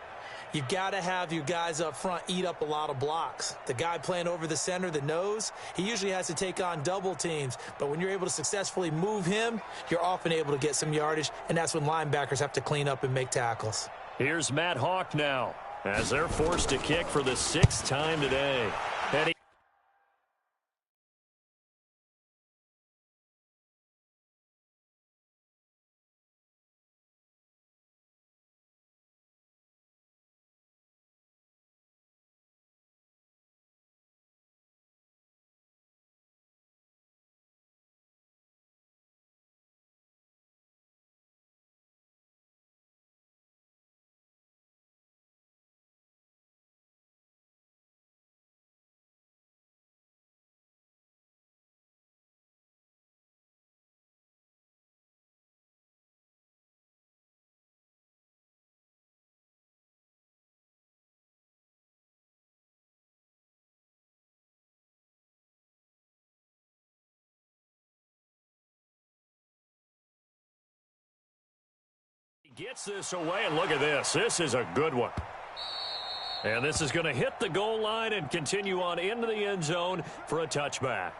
You've got to have your guys up front eat up a lot of blocks. The guy playing over the center, the nose, he usually has to take on double teams. But when you're able to successfully move him, you're often able to get some yardage, and that's when linebackers have to clean up and make tackles. Here's Matt Hawk now, as they're forced to kick for the 6th time today. And gets this away, and look at this. This is a good one. And this is going to hit the goal line and continue on into the end zone for a touchback.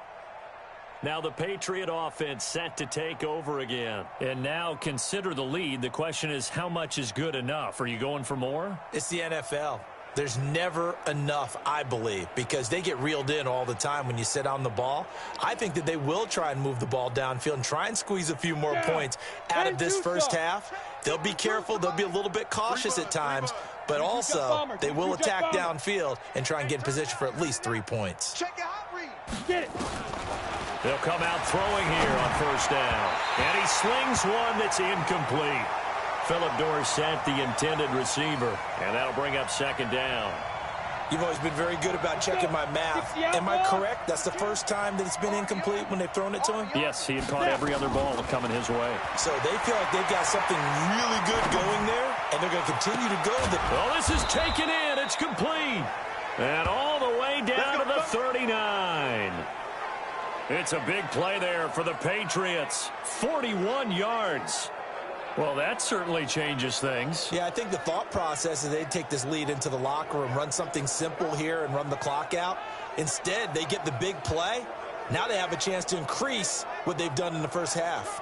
Now the Patriot offense set to take over again. And now consider the lead. The question is, how much is good enough? Are you going for more? It's the NFL. There's never enough, I believe, because they get reeled in all the time when you sit on the ball. I think that they will try and move the ball downfield and try and squeeze a few more points out of this first half. They'll be careful. They'll be a little bit cautious at times, but also they will attack downfield and try and get in position for at least 3 points. Check your hot read. Get it. They'll come out throwing here on first down. And he slings one that's incomplete. Philip Dorsett, the intended receiver. And that'll bring up second down. You've always been very good about checking my math. Am I correct? That's the first time that it's been incomplete when they've thrown it to him? Yes, he had caught every other ball coming his way. So they feel like they've got something really good going there, and they're going to continue to go. Well, this is taken in. It's complete. And all the way down to the 39. It's a big play there for the Patriots. 41 yards. Well, that certainly changes things. Yeah, I think the thought process is they'd take this lead into the locker room, run something simple here and run the clock out. Instead, they get the big play. Now they have a chance to increase what they've done in the first half.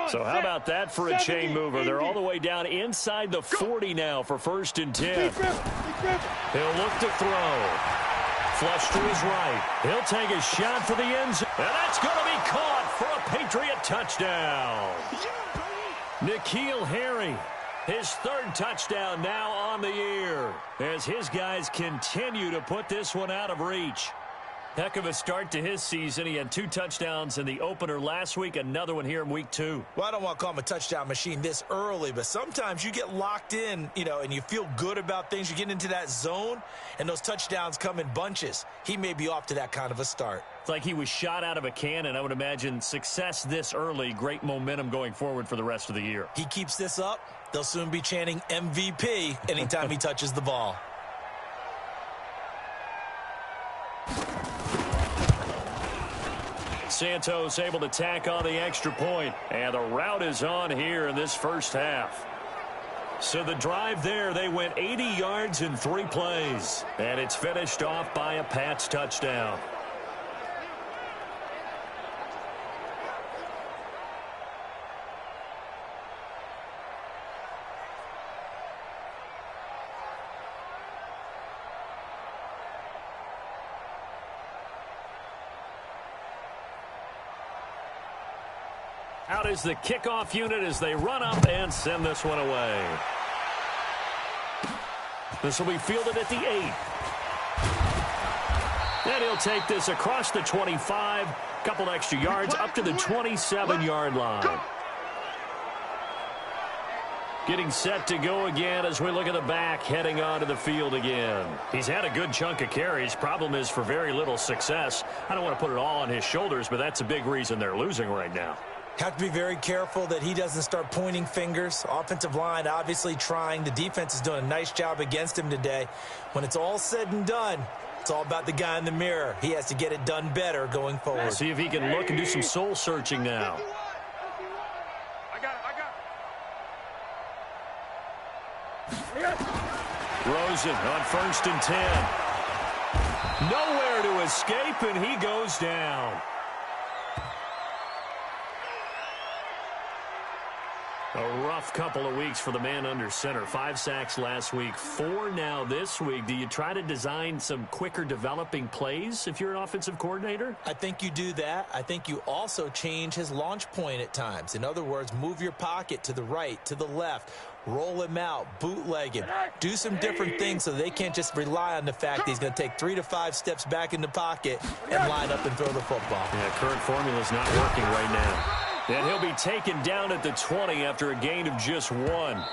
So how about that for a chain mover? They're all the way down inside the 40 now for 1st and 10. He'll look to throw. Flush to his right. He'll take a shot for the end zone. And that's going to be caught for a Patriot touchdown. N'Keal Harry, his 3rd touchdown now on the year, as his guys continue to put this one out of reach. Heck of a start to his season. He had 2 touchdowns in the opener last week, another one here in week 2. Well, I don't want to call him a touchdown machine this early, but sometimes you get locked in, and you feel good about things. You get into that zone, and those touchdowns come in bunches. He may be off to that kind of a start. It's like he was shot out of a cannon. I would imagine success this early, great momentum going forward for the rest of the year. He keeps this up, they'll soon be chanting MVP anytime he touches the ball. Santos able to tack on the extra point, and the route is on here in this first half. So the drive there, they went 80 yards in 3 plays, and it's finished off by a Pats touchdown. Out is the kickoff unit as they run up and send this one away. This will be fielded at the 8. And he'll take this across the 25, couple extra yards up to the 27-yard line. Getting set to go again as we look at the back heading onto the field again. He's had a good chunk of carries. Problem is for very little success. I don't want to put it all on his shoulders, but that's a big reason they're losing right now. Have to be very careful that he doesn't start pointing fingers. Offensive line obviously trying. The defense is doing a nice job against him today. When it's all said and done, it's all about the guy in the mirror. He has to get it done better going forward. See if he can look and do some soul searching now. I got it. Rosen on 1st and 10. Nowhere to escape, and he goes down. A rough couple of weeks for the man under center. 5 sacks last week, 4 now this week. Do you try to design some quicker developing plays if you're an offensive coordinator? I think you do that. I think you also change his launch point at times. In other words, move your pocket to the right, to the left, roll him out, bootleg him. Do some different things so they can't just rely on the fact that he's going to take 3 to 5 steps back in the pocket and line up and throw the football. Yeah, current formula is not working right now. And he'll be taken down at the 20 after a gain of just 1.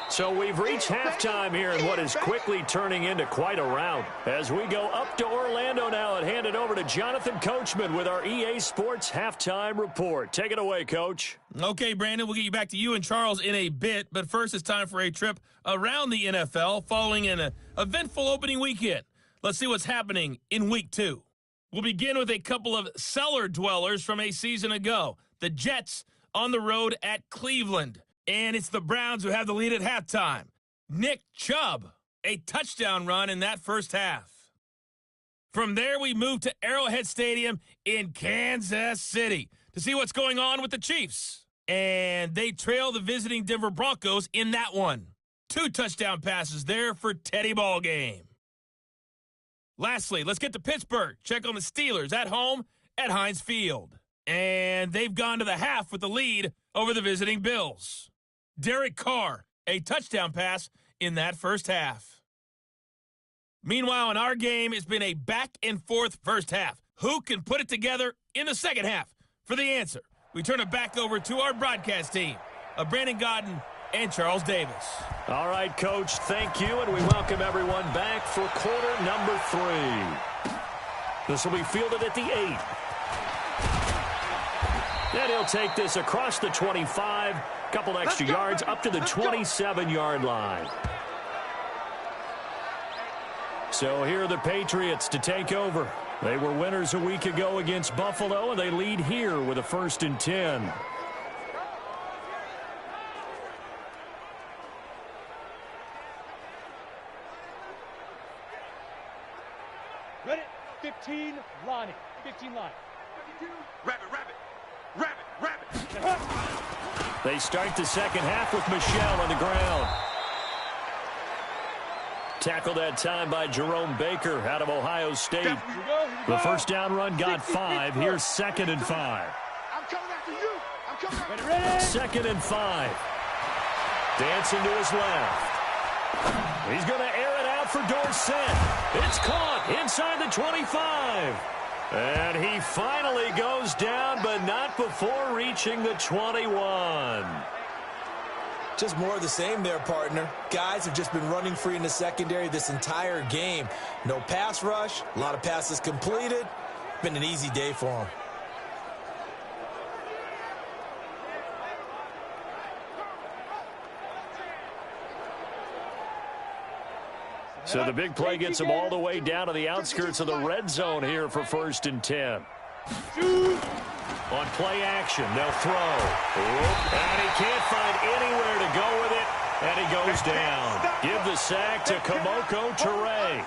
So we've reached halftime here in what is quickly turning into quite a rout. As we go up to Orlando now and hand it over to Jonathan Coachman with our EA Sports Halftime Report. Take it away, Coach. Okay, Brandon, we'll get you back to you and Charles in a bit, but first it's time for a trip around the NFL following an eventful opening weekend. Let's see what's happening in Week 2. We'll begin with a couple of cellar dwellers from a season ago. The Jets on the road at Cleveland. And it's the Browns who have the lead at halftime. Nick Chubb, a touchdown run in that first half. From there, we move to Arrowhead Stadium in Kansas City to see what's going on with the Chiefs. And they trail the visiting Denver Broncos in that one. 2 touchdown passes there for Teddy Ballgame. Lastly, let's get to Pittsburgh. Check on the Steelers at home at Heinz Field. And they've gone to the half with the lead over the visiting Bills. Derek Carr, a touchdown pass in that first half. Meanwhile, in our game, it's been a back-and-forth first half. Who can put it together in the second half? For the answer, we turn it back over to our broadcast team of Brandon Godden and Charles Davis. All right, Coach, thank you, and we welcome everyone back for quarter number 3. This will be fielded at the 8. And he'll take this across the 25, couple extra yards up to the 27-yard line. So here are the Patriots to take over. They were winners a week ago against Buffalo, and they lead here with a 1st and 10. Ready? 15, Lonnie. 15 line. Rabbit, rabbit. Rabbit, rabbit. They start the second half with Michel on the ground. Tackled that time by Jerome Baker out of Ohio State. Here we go. The first down run got 5. Here's 2nd and 5. I'm coming after you. I'm coming after you. Ready? 2nd and 5. Dancing to his left. He's going to air it out for Dorsett. It's caught inside the 25. And he finally goes down, but not before reaching the 21. Just more of the same there, partner. Guys have just been running free in the secondary this entire game. No pass rush, a lot of passes completed. Been an easy day for them. So the big play gets him all the way down to the outskirts of the red zone here for 1st and 10. On play action, they'll throw. And he can't find anywhere to go with it, and he goes down. Give the sack to Kamoko Toure.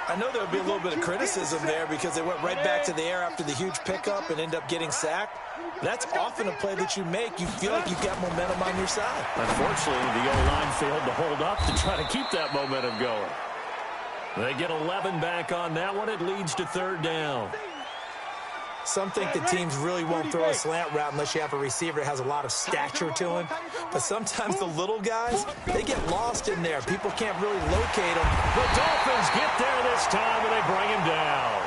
I know there'll be a little bit of criticism there because they went right back to the air after the huge pickup and end up getting sacked. That's often a play that you make. You feel like you've got momentum on your side. Unfortunately, the O-line failed to hold up to try to keep that momentum going. They get 11 back on that one. It leads to 3rd down. Some think the teams really won't throw a slant route unless you have a receiver that has a lot of stature to him. But sometimes the little guys, they get lost in there. People can't really locate them. The Dolphins get there this time, and they bring him down.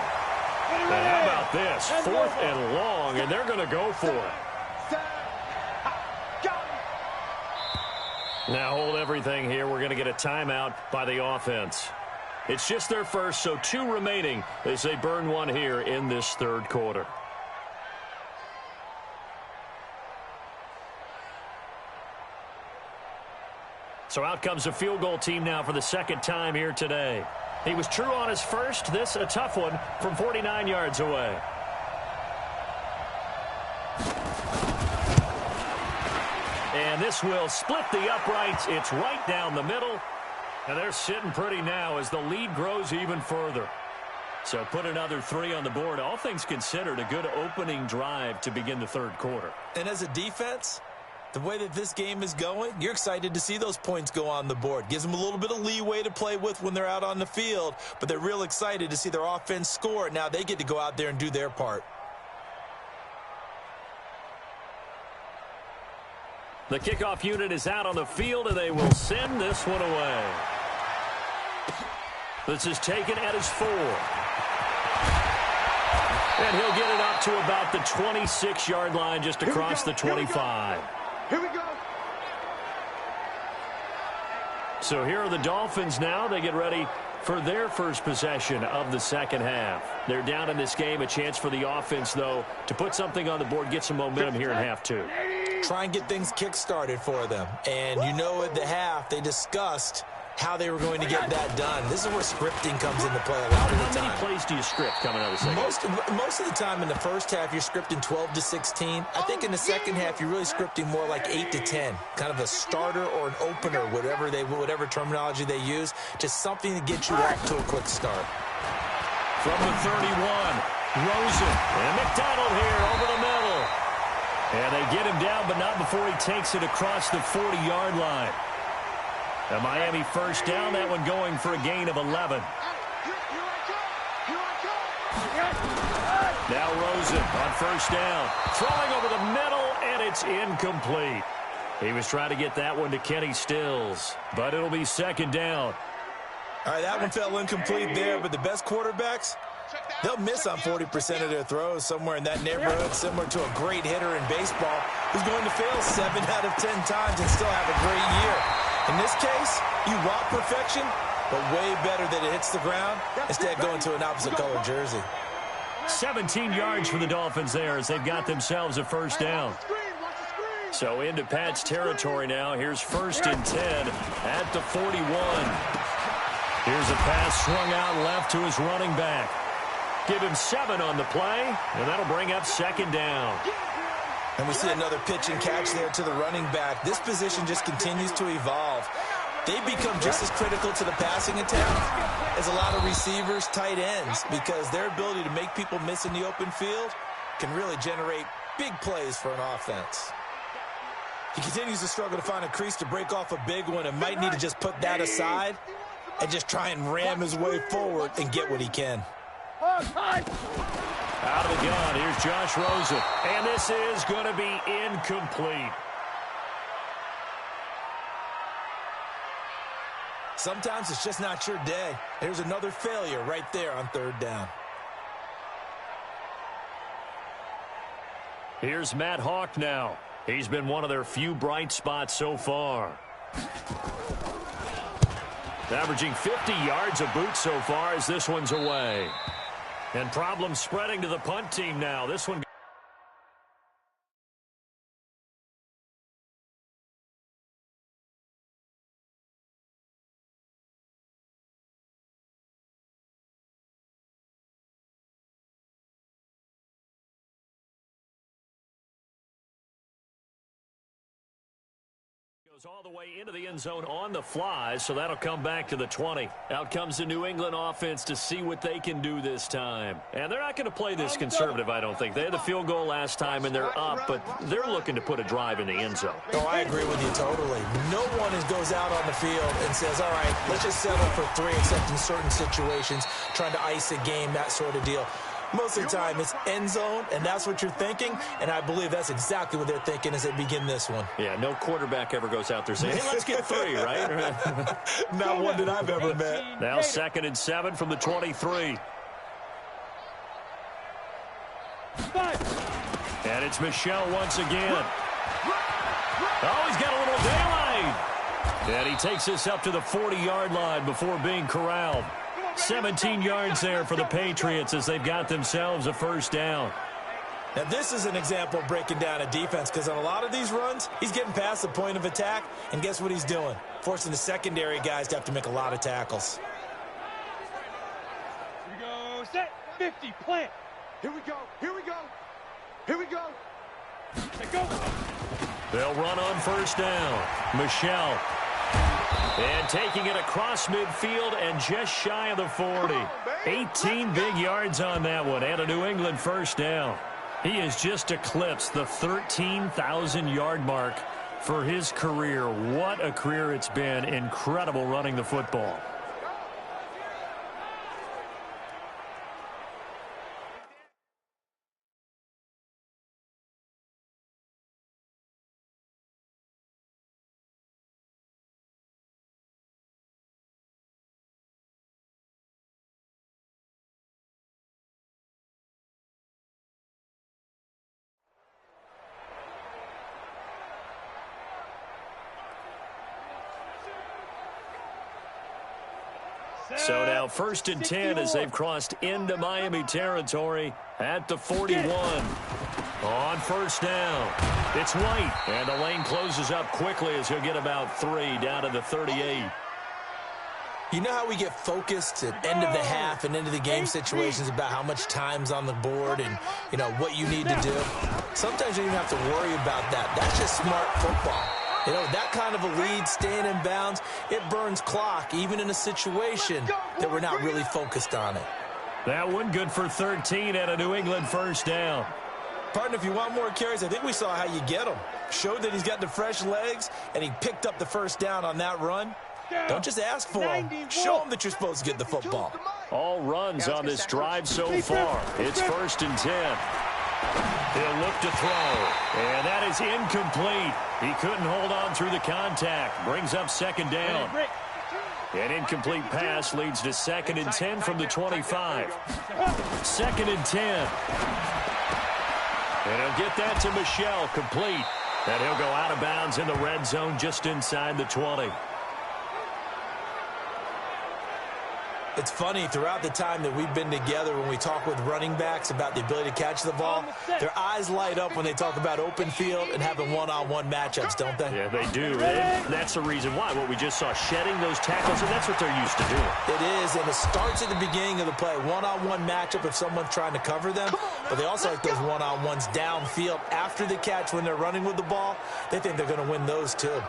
And how about this? 4th and long, and they're going to go for it. Now hold everything here. We're going to get a timeout by the offense. It's just their first, so 2 remaining as they burn one here in this 3rd quarter. So out comes a field goal team now for the 2nd time here today. He was true on his first. This a tough one from 49 yards away. And this will split the uprights. It's right down the middle. And they're sitting pretty now as the lead grows even further. So put another 3 on the board. All things considered, a good opening drive to begin the third quarter. And as a defense, the way that this game is going, you're excited to see those points go on the board. Gives them a little bit of leeway to play with when they're out on the field, but they're real excited to see their offense score. Now they get to go out there and do their part. The kickoff unit is out on the field, and they will send this one away. This is taken at his 4. And he'll get it up to about the 26-yard line, just across the 25. Here we go. So here are the Dolphins now. They get ready for their first possession of the second half. They're down in this game. A chance for the offense, though, to put something on the board, get some momentum here in half 2. Try and get things kick-started for them. And you know at the half, they discussed how they were going to get that done. This is where scripting comes into play a lot of the time. How many plays do you script coming out of the second? Most of the time in the first half, you're scripting 12 to 16. I think in the second half, you're really scripting more like 8 to 10. Kind of a starter or an opener, whatever terminology they use. Just something to get you off to a quick start. From the 31, Rosen and McDonald here over the middle. And they get him down, but not before he takes it across the 40-yard line. A Miami first down, that one going for a gain of 11. Now Rosen on first down. Throwing over the middle, and it's incomplete. He was trying to get that one to Kenny Stills, but it'll be second down. All right, that one fell incomplete there, but the best quarterbacks, they'll miss on 40% of their throws somewhere in that neighborhood, similar to a great hitter in baseball who's going to fail 7 out of 10 times and still have a great year. In this case, you want perfection, but way better that it hits the ground instead of going to an opposite-color jersey. 17 yards for the Dolphins there as they've got themselves a first down. So into Pat's territory now. Here's 1st and 10 at the 41. Here's a pass swung out left to his running back. Give him 7 on the play, and that'll bring up second down. And we see another pitch and catch there to the running back. This position just continues to evolve. They become just as critical to the passing attack as a lot of receivers, tight ends, because their ability to make people miss in the open field can really generate big plays for an offense. He continues to struggle to find a crease to break off a big one and might need to just put that aside and just try and ram his way forward and get what he can. Out of the gun, here's Josh Rosen. And this is going to be incomplete. Sometimes it's just not your day. There's another failure right there on 3rd down. Here's Matt Hawk now. He's been one of their few bright spots so far. Averaging 50 yards a boot so far as this one's away. And problems spreading to the punt team now. This one. Goes all the way into the end zone on the fly, so that'll come back to the 20. Out comes the New England offense to see what they can do this time. And they're not going to play this conservative, I don't think. They had the field goal last time, and they're up, but they're looking to put a drive in the end zone. Oh, I agree with you totally. No one goes out on the field and says, all right, let's just settle for 3, except in certain situations, trying to ice a game, that sort of deal. Most of the time, it's end zone, and that's what you're thinking, and I believe that's exactly what they're thinking as they begin this one. Yeah, no quarterback ever goes out there saying, hey, let's get 3, right? Not one that I've ever met. Now 2nd and 7 from the 23. And it's Michel once again. Oh, he's got a little daylight. And he takes this up to the 40-yard line before being corralled. 17 yards there for the Patriots as they've got themselves a first down. Now, this is an example of breaking down a defense because on a lot of these runs, he's getting past the point of attack, and guess what he's doing? Forcing the secondary guys to have to make a lot of tackles. Here we go, set, 50, plant. Here we go, here we go, here we go. Let go. They'll run on first down. Michel. And taking it across midfield and just shy of the 40. 18 big yards on that one and a New England first down. He has just eclipsed the 13,000-yard mark for his career. What a career it's been. Incredible running the football. So now 1st and 10 as they've crossed into Miami territory at the 41. On 1st down, it's White. And the lane closes up quickly as he'll get about 3 down to the 38. You know how we get focused at end of the half and into the game situations about how much time's on the board and, you know, what you need to do? Sometimes you don't even have to worry about that. That's just smart football. You know, that kind of a lead, staying in bounds, it burns clock, even in a situation that we're not really focused on it. That one good for 13 and a New England first down. Partner, if you want more carries, I think we saw how you get them. Showed that he's got the fresh legs, and he picked up the first down on that run. Don't just ask for him. Show him that you're supposed to get the football. All runs on this drive so far. It's 1st and 10. He'll look to throw, and that is incomplete. He couldn't hold on through the contact. Brings up 2nd down. An incomplete pass leads to 2nd and 10 from the 25. 2nd and 10. And he'll get that to Michel, complete. And he'll go out of bounds in the red zone just inside the 20. It's funny, throughout the time that we've been together, when we talk with running backs about the ability to catch the ball, their eyes light up when they talk about open field and having one-on-one matchups, don't they? Yeah, they do. And that's the reason why. What we just saw, shedding those tackles, and that's what they're used to doing. It is, and it starts at the beginning of the play. One-on-one matchup if someone's trying to cover them, but they also like those one-on-ones downfield after the catch when they're running with the ball. They think they're going to win those too.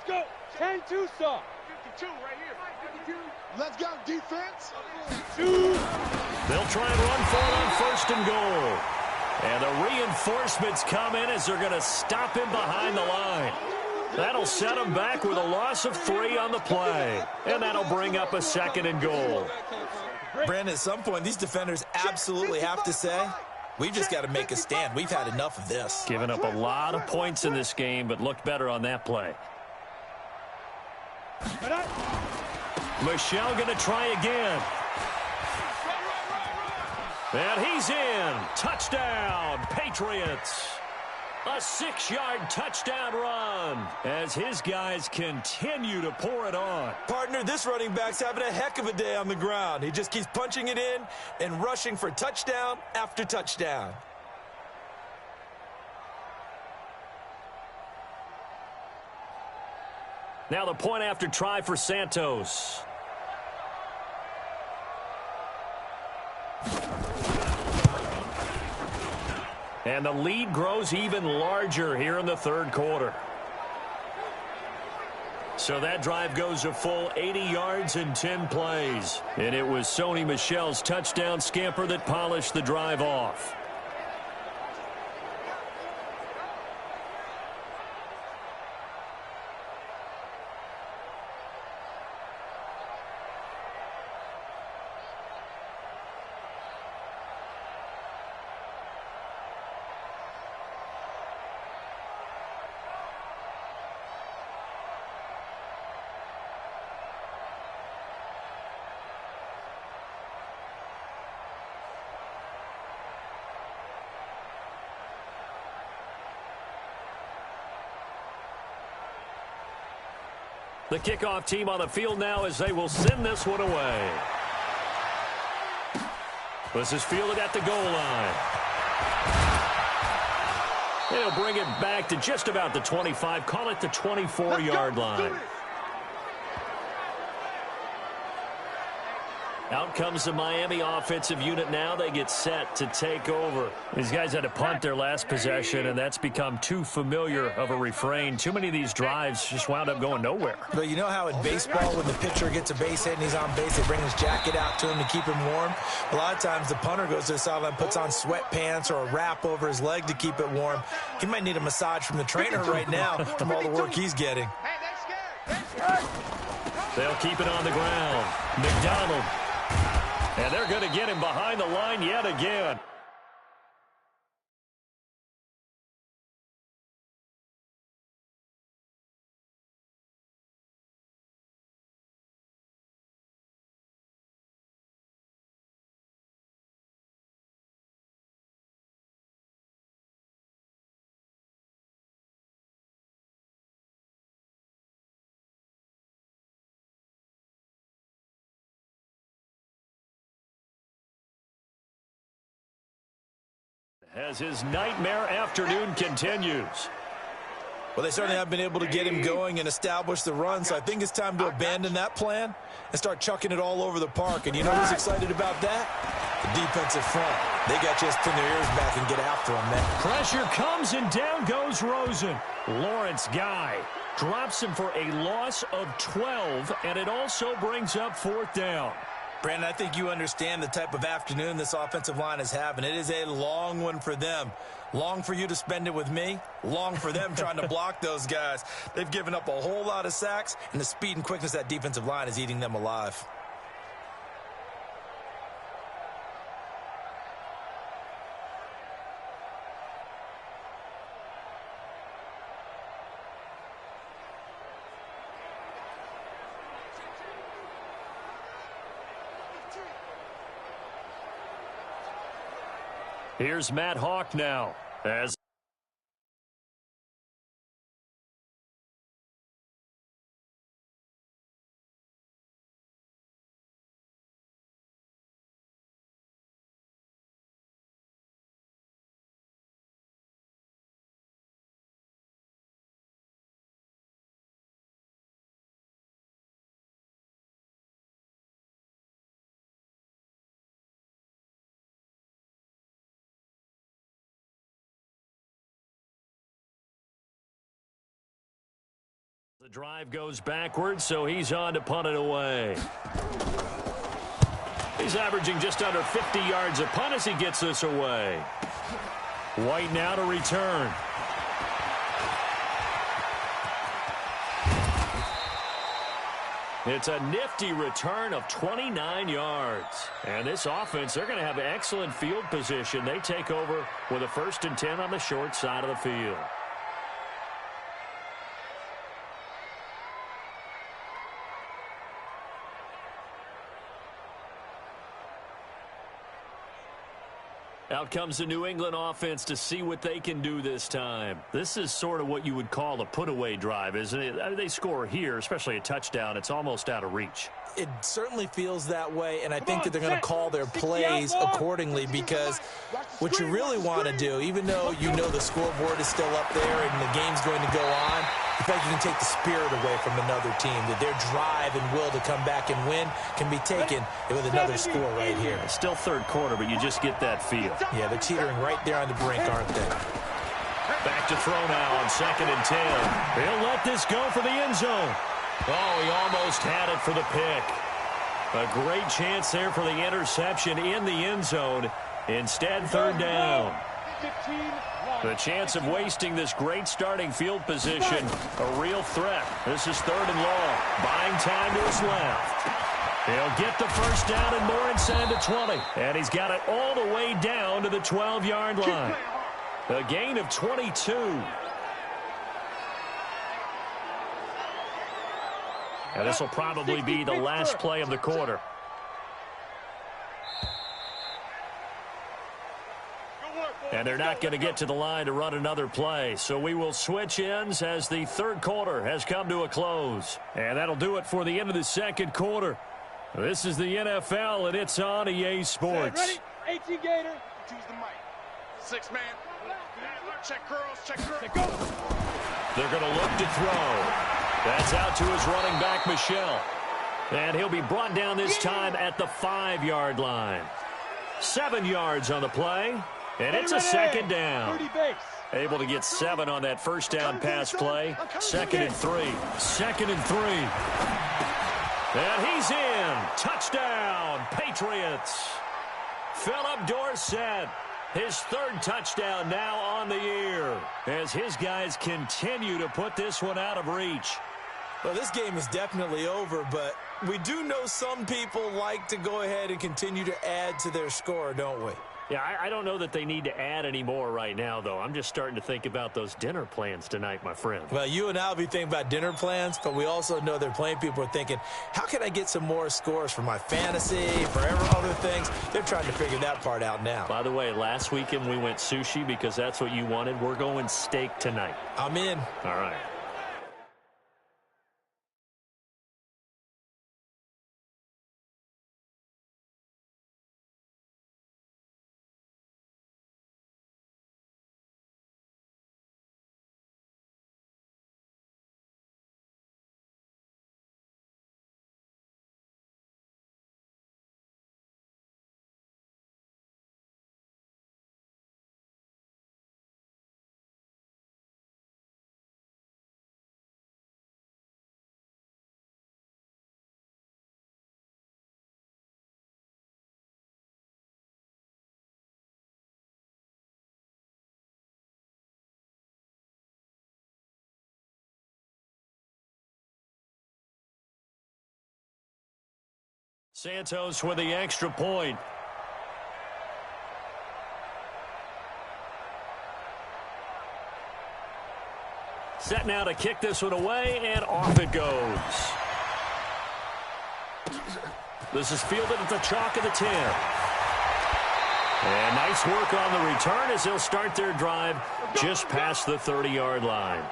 Go. 10 Tucson. 52 right here. 52. Let's go, defense. 2. They'll try and run for it on 1st and goal. And the reinforcements come in as they're going to stop him behind the line. That'll set him back with a loss of 3 on the play. And that'll bring up a 2nd and goal. Brandon, at some point, these defenders absolutely have to say, we've just got to make a stand. We've had enough of this. Given up a lot of points in this game, but looked better on that play. Michel going to try again. And he's in. Touchdown, Patriots. A 6-yard touchdown run as his guys continue to pour it on. Partner, this running back's having a heck of a day on the ground. He just keeps punching it in and rushing for touchdown after touchdown. Now the point after try for Santos. And the lead grows even larger here in the 3rd quarter. So that drive goes a full 80 yards in 10 plays. And it was Sony Michel's touchdown scamper that polished the drive off. The kickoff team on the field now as they will send this one away. This is fielded at the goal line. They'll bring it back to just about the 25. Call it the 24-yard line. Out comes the Miami offensive unit now. They get set to take over. These guys had to punt their last possession, and that's become too familiar of a refrain. Too many of these drives just wound up going nowhere. But you know how in baseball, when the pitcher gets a base hit and he's on base, they bring his jacket out to him to keep him warm? A lot of times the punter goes to the sideline, puts on sweatpants or a wrap over his leg to keep it warm. He might need a massage from the trainer right now from all the work he's getting. They'll keep it on the ground. McDonald. And they're going to get him behind the line yet again. As his nightmare afternoon continues. Well, they certainly have been able to get him going and establish the run, so I think it's time to abandon that plan and start chucking it all over the park. And you know who's excited about that? The defensive front. They got to just pin their ears back and get after him, man. Pressure comes, and down goes Rosen. Lawrence Guy drops him for a loss of 12, and it also brings up 4th down. Brandon, I think you understand the type of afternoon this offensive line is having. It is a long one for them. Long for you to spend it with me. Long for them trying to block those guys. They've given up a whole lot of sacks, and the speed and quickness of that defensive line is eating them alive. Here's Matt Hawk now as the drive goes backwards, so he's on to punt it away. He's averaging just under 50 yards a punt as he gets this away. White now to return. It's a nifty return of 29 yards. And this offense, they're going to have excellent field position. They take over with a 1st and 10 on the short side of the field. Out comes the New England offense to see what they can do this time. This is sort of what you would call a put-away drive, isn't it? They score here, especially a touchdown. It's almost out of reach. It certainly feels that way, and I think that they're going to call their plays accordingly, because what you really want to do, even though you know the scoreboard is still up there and the game's going to go on, the fact you can take the spirit away from another team, that their drive and will to come back and win can be taken with another score right here. It's still 3rd quarter, but you just get that feel. Yeah, they're teetering right there on the brink, aren't they? Back to throw now on 2nd and 10. He'll let this go for the end zone. Oh, he almost had it for the pick. A great chance there for the interception in the end zone. Instead, 3rd down. The chance of wasting this great starting field position, a real threat. This is 3rd and long. Buying time to his left. He'll get the 1st down and more inside the 20. And he's got it all the way down to the 12-yard line. A gain of 22. And this will probably be the last play of the quarter. And they're not going to get to the line to run another play. So we will switch ends as the 3rd quarter has come to a close. And that'll do it for the end of the 2nd quarter. This is the NFL, and it's on EA Sports. Ready? 18 Gator. Choose the mic. 6 man. Check curls, check curls. Go. They're going to look to throw. That's out to his running back, Michelle. And he'll be brought down this time at the 5-yard line. 7 yards on the play, and it's a second down. Able to get 7 on that first down pass play. 2nd and 3. 2nd and 3. And he's in. Touchdown, Patriots. Philip Dorsett, his 3rd touchdown now on the year, as his guys continue to put this one out of reach. Well, this game is definitely over, but we do know some people like to go ahead and continue to add to their score, don't we? Yeah, I don't know that they need to add any more right now, though. I'm just starting to think about those dinner plans tonight, my friend. Well, you and I will be thinking about dinner plans, but we also know they're playing people are thinking, how can I get some more scores for my fantasy, for other things? They're trying to figure that part out now. By the way, last weekend we went sushi because that's what you wanted. We're going steak tonight. I'm in. All right. Santos with the extra point. Set now to kick this one away, and off it goes. This is fielded at the chalk of the 10. And nice work on the return as they'll start their drive just past the 30-yard line.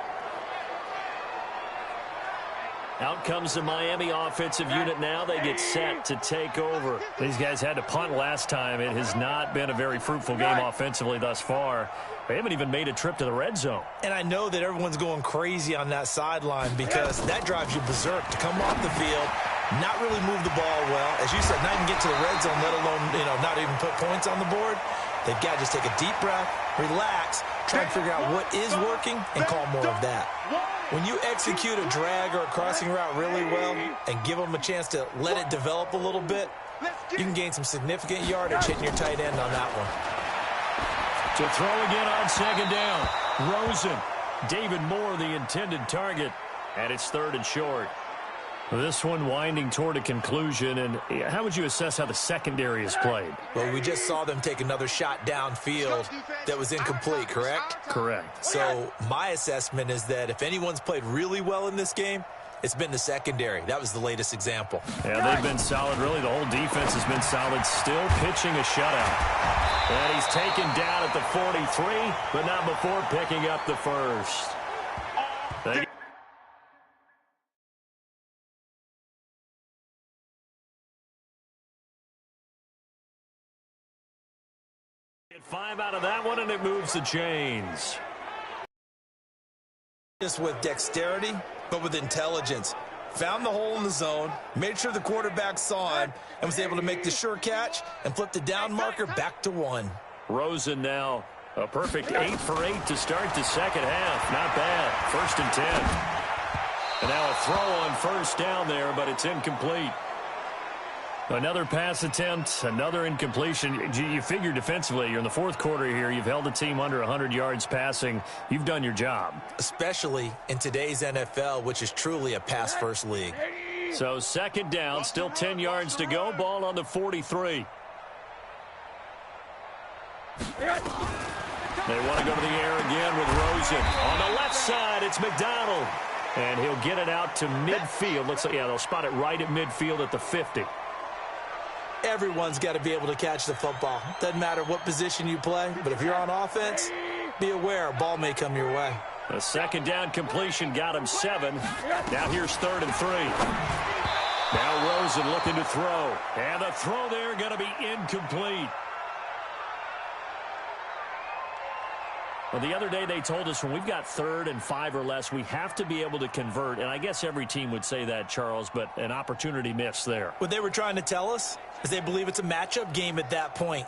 Out comes the Miami offensive unit now. They get set to take over. These guys had to punt last time. It has not been a very fruitful game offensively thus far. They haven't even made a trip to the red zone. And I know that everyone's going crazy on that sideline because that drives you berserk to come off the field, not really move the ball well. As you said, not even get to the red zone, let alone, not even put points on the board. They've got to just take a deep breath, relax, try and figure out what is working, and call more of that. When you execute a drag or a crossing route really well and give them a chance to let it develop a little bit, you can gain some significant yardage hitting your tight end on that one. To throw again on 2nd down. Rosen. David Moore, the intended target. And it's 3rd and short. This one winding toward a conclusion, and how would you assess how the secondary is played? Well, we just saw them take another shot downfield that was incomplete, correct? Correct. So my assessment is that if anyone's played really well in this game, it's been the secondary. That was the latest example. Yeah, they've been solid. Really, the whole defense has been solid. Still pitching a shutout. And he's taken down at the 43, but not before picking up the first. Get 5 out of that one, and it moves the chains. Just with dexterity, but with intelligence. Found the hole in the zone, made sure the quarterback saw him, and was able to make the sure catch and flip the down marker back to 1. Rosen now a perfect 8 for 8 to start the second half. Not bad. 1st and 10. And now a throw on first down there, but it's incomplete. Another pass attempt, another incompletion. You figure defensively, you're in the 4th quarter here. You've held a team under 100 yards passing. You've done your job. Especially in today's NFL, which is truly a pass-first league. So 2nd down, still 10 yards to go. Ball on the 43. They want to go to the air again with Rosen. On the left side, it's McDonald. And he'll get it out to midfield. Looks like, they'll spot it right at midfield at the 50. Everyone's got to be able to catch the football. Doesn't matter what position you play, but if you're on offense, be aware a ball may come your way. A 2nd down completion got him 7. Now here's 3rd and 3. Now Rosen looking to throw. And the throw there going to be incomplete. Well, the other day they told us when we've got 3rd and 5 or less, we have to be able to convert. And I guess every team would say that, Charles, but an opportunity missed there. What they were trying to tell us is they believe it's a matchup game at that point.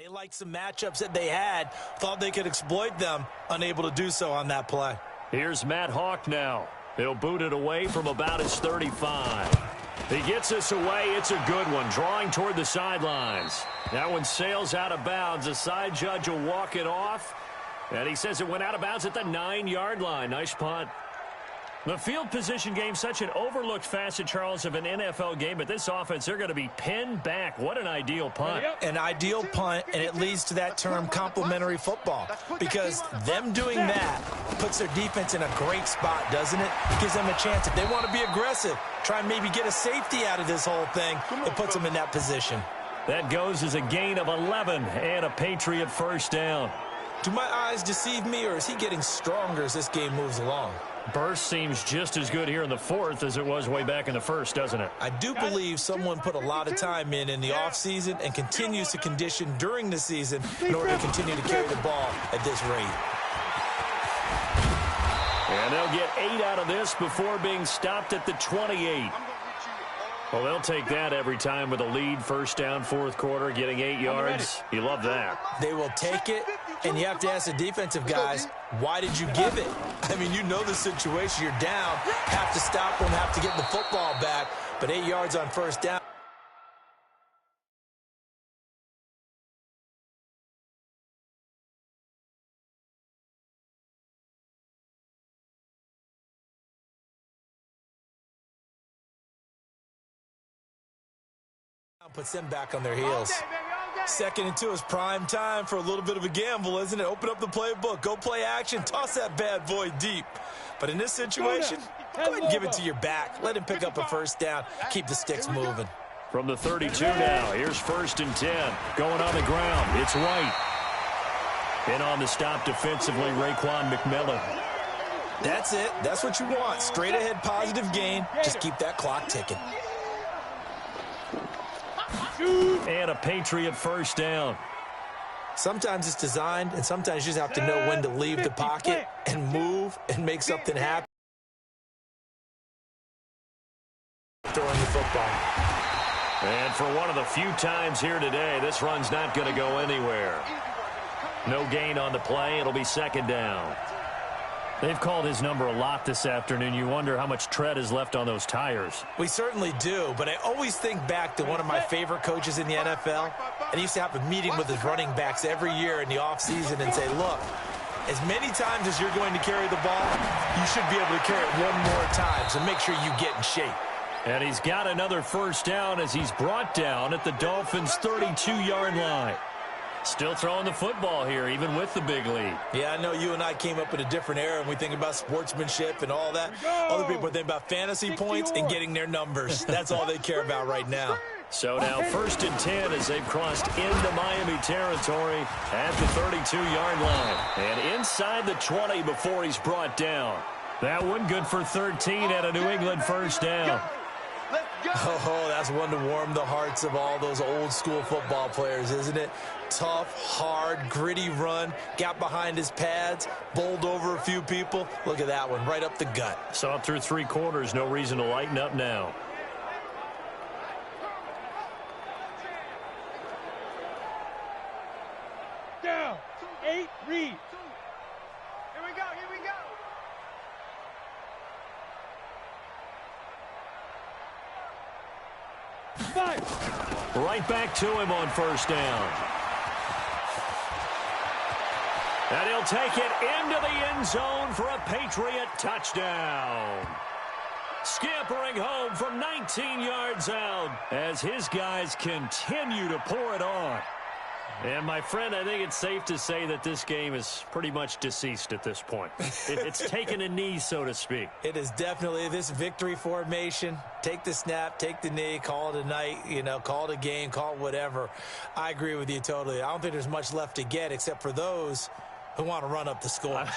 They liked some matchups that they had, thought they could exploit them, unable to do so on that play. Here's Matt Hawk now. He'll boot it away from about his 35. He gets this away. It's a good one, drawing toward the sidelines. That one sails out of bounds. The side judge will walk it off, and he says it went out of bounds at the 9-yard line. Nice punt. The field position game, such an overlooked facet, Charles, of an NFL game, but this offense, they're going to be pinned back. What an ideal punt. An ideal punt, and it leads to that term complementary football, because them doing that puts their defense in a great spot, doesn't it? Gives them a chance. If they want to be aggressive, try and maybe get a safety out of this whole thing, it puts them in that position. That goes as a gain of 11 and a Patriot first down. Do my eyes deceive me, or is he getting stronger as this game moves along? Burst seems just as good here in the fourth as it was way back in the first, doesn't it? I do believe someone put a lot of time in the offseason and continues to condition during the season in order to continue to carry the ball at this rate. And they'll get 8 out of this before being stopped at the 28. Well, they'll take that every time with a lead, first down, fourth quarter, getting 8 yards. You love that. They will take it, and you have to ask the defensive guys, why did you give it? I mean, you know the situation. You're down, have to stop them, have to get the football back, but 8 yards on first down. Puts them back on their heels. 2nd and 2 is prime time for a little bit of a gamble, isn't it? Open up the playbook, go play action, toss that bad boy deep. But in this situation, go ahead and give it to your back. Let him pick up a first down, keep the sticks moving. From the 32 now, here's 1st and 10. Going on the ground, it's White. And on the stop defensively, Raekwon McMillan. That's it. That's what you want. Straight ahead positive gain. Just keep that clock ticking. And a Patriot first down. Sometimes it's designed, and sometimes you just have to know when to leave the pocket and move and make something happen. Throwing the football. And for one of the few times here today, this run's not going to go anywhere. No gain on the play. It'll be 2nd down. They've called his number a lot this afternoon. You wonder how much tread is left on those tires. We certainly do, but I always think back to one of my favorite coaches in the NFL, and he used to have a meeting with his running backs every year in the offseason and say, look, as many times as you're going to carry the ball, you should be able to carry it one more time, so make sure you get in shape. And he's got another first down as he's brought down at the Dolphins' 32-yard line. Still throwing the football here, even with the big lead. Yeah, I know you and I came up in a different era, and we think about sportsmanship and all that. Other people think about fantasy points and getting their numbers. That's all they care about right now. So now 1st and 10 as they've crossed into Miami territory at the 32-yard line. And inside the 20 before he's brought down. That one good for 13 at a New England first down. Oh, that's one to warm the hearts of all those old school football players, isn't it? Tough, hard, gritty run, got behind his pads, bowled over a few people. Look at that one, right up the gut. Saw it through 3 quarters, no reason to lighten up now. Down, 8, read. Here we go, here we go. Right back to him on first down. And he'll take it into the end zone for a Patriot touchdown. Scampering home from 19 yards out as his guys continue to pour it on. And, my friend, I think it's safe to say that this game is pretty much deceased at this point. It's taken a knee, so to speak. It is definitely this victory formation. Take the snap, take the knee, call it a night, call it a game, call it whatever. I agree with you totally. I don't think there's much left to get except for those who want to run up the score.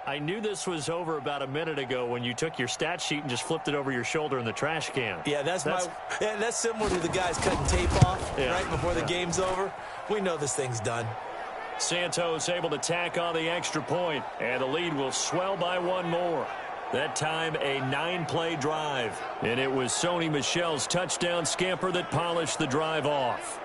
I knew this was over about a minute ago when you took your stat sheet and just flipped it over your shoulder in the trash can. Yeah, that's similar to the guys cutting tape off right before the game's over. We know this thing's done. Santos able to tack on the extra point, and the lead will swell by one more. That time, a 9-play drive. And it was Sony Michel's touchdown scamper that polished the drive off.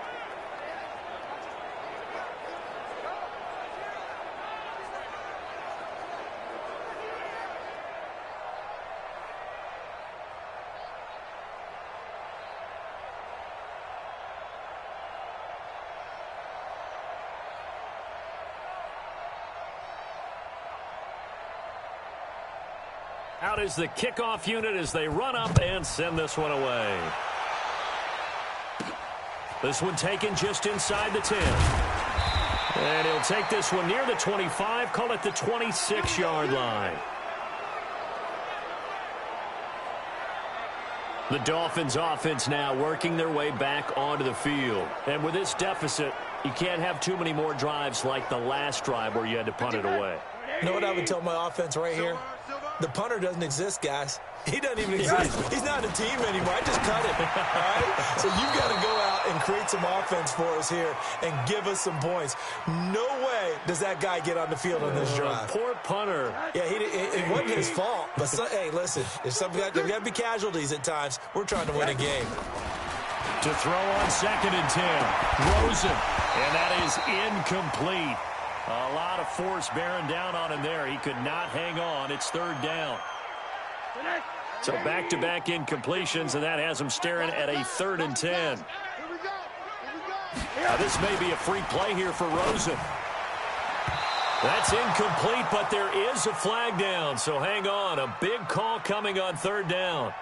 Out is the kickoff unit as they run up and send this one away. This one taken just inside the 10. And he'll take this one near the 25, call it the 26-yard line. The Dolphins offense now working their way back onto the field. And with this deficit, you can't have too many more drives like the last drive where you had to punt it away. You know what I would tell my offense right here? The punter doesn't exist, guys. He doesn't even exist. He's not a team anymore. I just cut him. All right? So you've got to go out and create some offense for us here and give us some points. No way does that guy get on the field on this drive. Poor punter. Yeah, it wasn't his fault. But, hey, listen, there's got to be casualties at times. We're trying to win a game. To throw on 2nd and 10. Rosen. And that is incomplete. A lot of force bearing down on him there. He could not hang on. It's 3rd down. So back-to-back incompletions, and that has him staring at a 3rd and 10. Now, this may be a free play here for Rosen. That's incomplete, but there is a flag down. So hang on. A big call coming on 3rd down.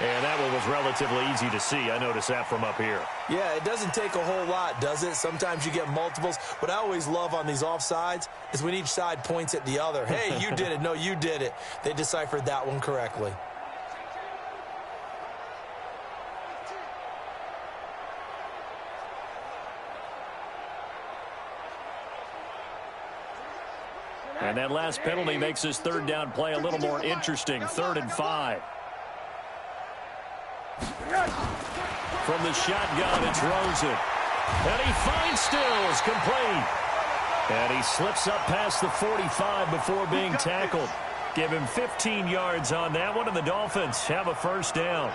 And that one was relatively easy to see. I noticed that from up here. Yeah, it doesn't take a whole lot, does it? Sometimes you get multiples. What I always love on these offsides is when each side points at the other. Hey, you did it. No, you did it. They deciphered that one correctly. And that last penalty makes his 3rd down play a little more interesting. 3rd and 5. From the shotgun, it's Rosen. And he finds Stills, complete. And he slips up past the 45 before being tackled. Give him 15 yards on that one, and the Dolphins have a 1st down.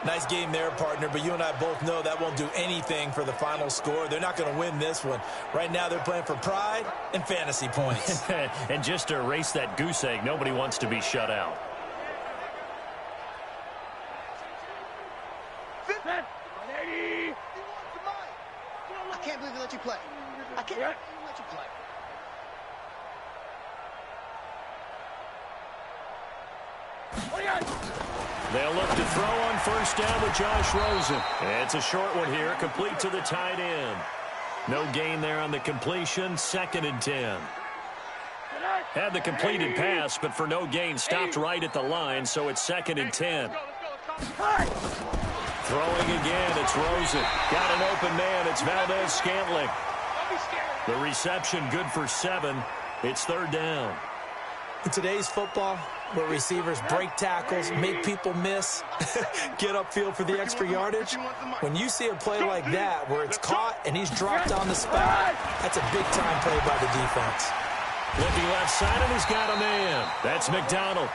Nice game there, partner, but you and I both know that won't do anything for the final score. They're not going to win this one. Right now they're playing for pride and fantasy points. And just to erase that goose egg, nobody wants to be shut out. I can't believe they let you play. I can't believe they let you play. They'll look to throw on 1st down with Josh Rosen. It's a short one here, complete to the tight end. No gain there on the completion, 2nd and 10. Had the completed pass, but for no gain, stopped right at the line, so it's 2nd and 10. Throwing again, it's Rosen. Got an open man, it's Valdez-Scantling. The reception good for 7. It's 3rd down. In today's football, where receivers break tackles, make people miss, get upfield for the extra yardage, when you see a play like that where it's caught and he's dropped on the spot, that's a big-time play by the defense. Looking left side, and he's got a man. That's McDonald.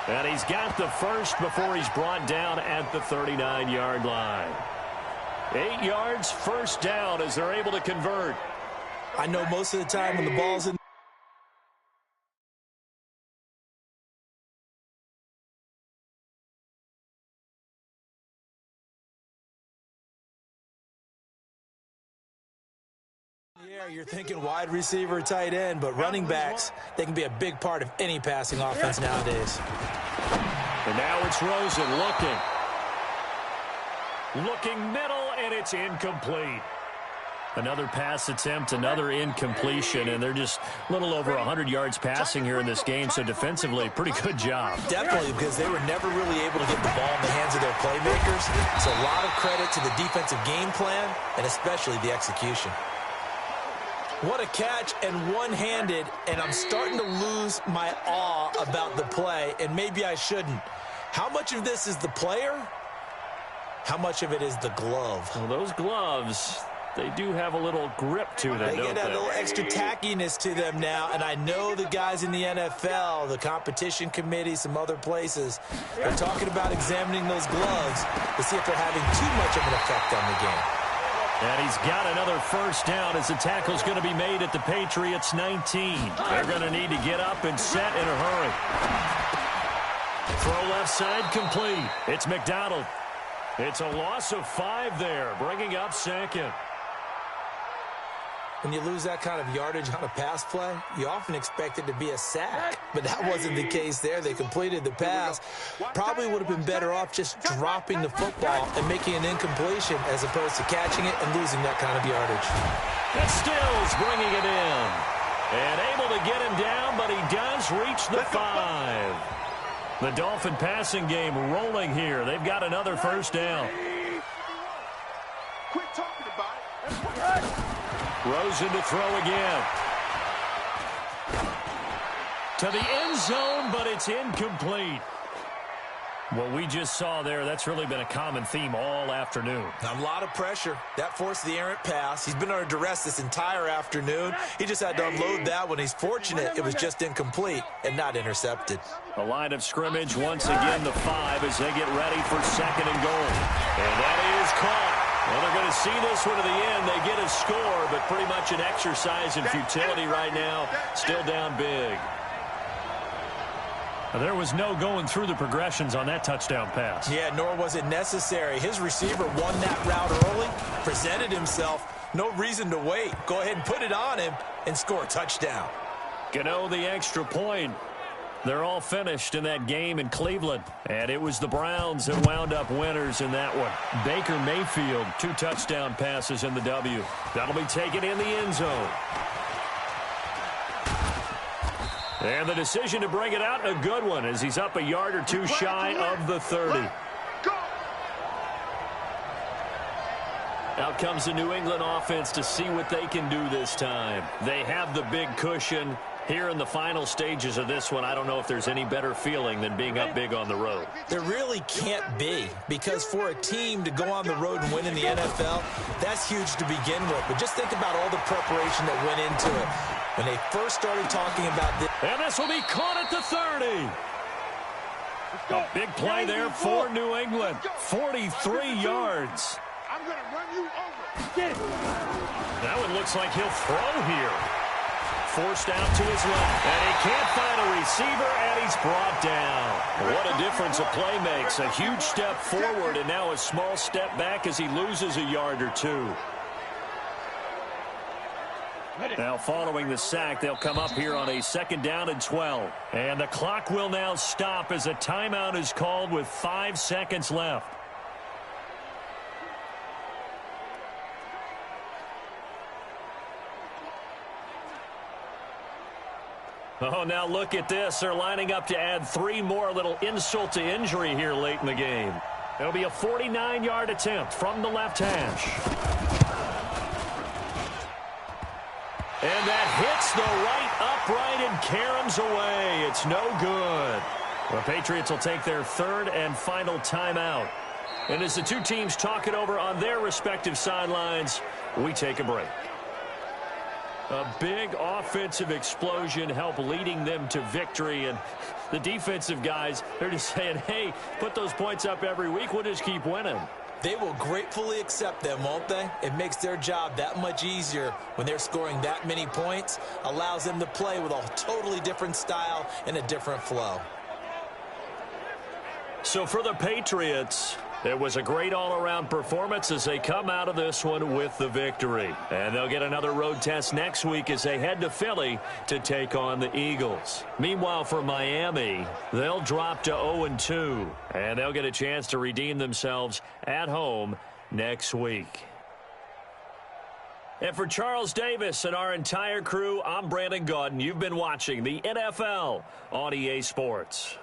And he's got the 1st before he's brought down at the 39-yard line. 8 yards, 1st down as they're able to convert. I know most of the time when the ball's in the air, you're thinking wide receiver, tight end, but running backs, they can be a big part of any passing offense nowadays. And now it's Rosen looking. Looking middle, and it's incomplete. Another pass attempt, another incompletion, and they're just a little over 100 yards passing here in this game, so defensively, pretty good job. Definitely, because they were never really able to get the ball in the hands of their playmakers. It's a lot of credit to the defensive game plan, and especially the execution. What a catch, and one-handed, and I'm starting to lose my awe about the play, and maybe I shouldn't. How much of this is the player? How much of it is the glove? Well, those gloves, they do have a little grip to them, they don't get a they? little extra tackiness to them now, and I know the guys in the NFL, the competition committee, some other places, they're talking about examining those gloves to see if they're having too much of an effect on the game. And he's got another 1st down as the tackle's going to be made at the Patriots 19. They're going to need to get up and set in a hurry. Throw left side complete. It's McDonald. It's a loss of 5 there, bringing up 2nd. When you lose that kind of yardage on a pass play, you often expect it to be a sack. But that wasn't the case there. They completed the pass. Probably would have been better off just dropping the football and making an incompletion as opposed to catching it and losing that kind of yardage. And Stills bringing it in. And able to get him down, but he does reach the 5. The Dolphin passing game rolling here. They've got another first down. Quit talking about it. Rosen to throw again. To the end zone, but it's incomplete. What we just saw there, that's really been a common theme all afternoon. A lot of pressure. That forced the errant pass. He's been under duress this entire afternoon. He just had to unload that one. He's fortunate it was just incomplete and not intercepted. A line of scrimmage once again, the 5 as they get ready for 2nd and goal. And that is caught. Well, they're going to see this one to the end. They get a score, but pretty much an exercise in futility right now. Still down big. There was no going through the progressions on that touchdown pass. Yeah, nor was it necessary. His receiver won that route early, presented himself. No reason to wait. Go ahead and put it on him and score a touchdown. Gano the extra point. They're all finished in that game in Cleveland. And it was the Browns that wound up winners in that one. Baker Mayfield, 2 touchdown passes in the W. That'll be taken in the end zone. And the decision to bring it out, a good one, as he's up a yard or 2 shy of the 30. Out comes the New England offense to see what they can do this time. They have the big cushion. Here in the final stages of this one, I don't know if there's any better feeling than being up big on the road. There really can't be, because for a team to go on the road and win in the NFL, that's huge to begin with. But just think about all the preparation that went into it. When they first started talking about this. And this will be caught at the 30. A big play there for New England. 43 yards. I'm going to run you over. That one looks like he'll throw here. Forced out to his left. And he can't find a receiver, and he's brought down. What a difference a play makes. A huge step forward, and now a small step back as he loses a yard or 2. Now following the sack, they'll come up here on a 2nd down and 12. And the clock will now stop as a timeout is called with 5 seconds left. Oh, now look at this. They're lining up to add 3 more, little insult to injury here late in the game. It'll be a 49-yard attempt from the left hash. And that hits the right upright and caroms away. It's no good. The Patriots will take their 3rd and final timeout. And as the two teams talk it over on their respective sidelines, we take a break. A big offensive explosion helped leading them to victory. And the defensive guys, they're just saying, hey, put those points up every week. We'll just keep winning. They will gratefully accept them, won't they? It makes their job that much easier when they're scoring that many points. Allows them to play with a totally different style and a different flow. So for the Patriots, it was a great all-around performance as they come out of this one with the victory. And they'll get another road test next week as they head to Philly to take on the Eagles. Meanwhile, for Miami, they'll drop to 0-2, and they'll get a chance to redeem themselves at home next week. And for Charles Davis and our entire crew, I'm Brandon Gaudin. You've been watching the NFL on EA Sports.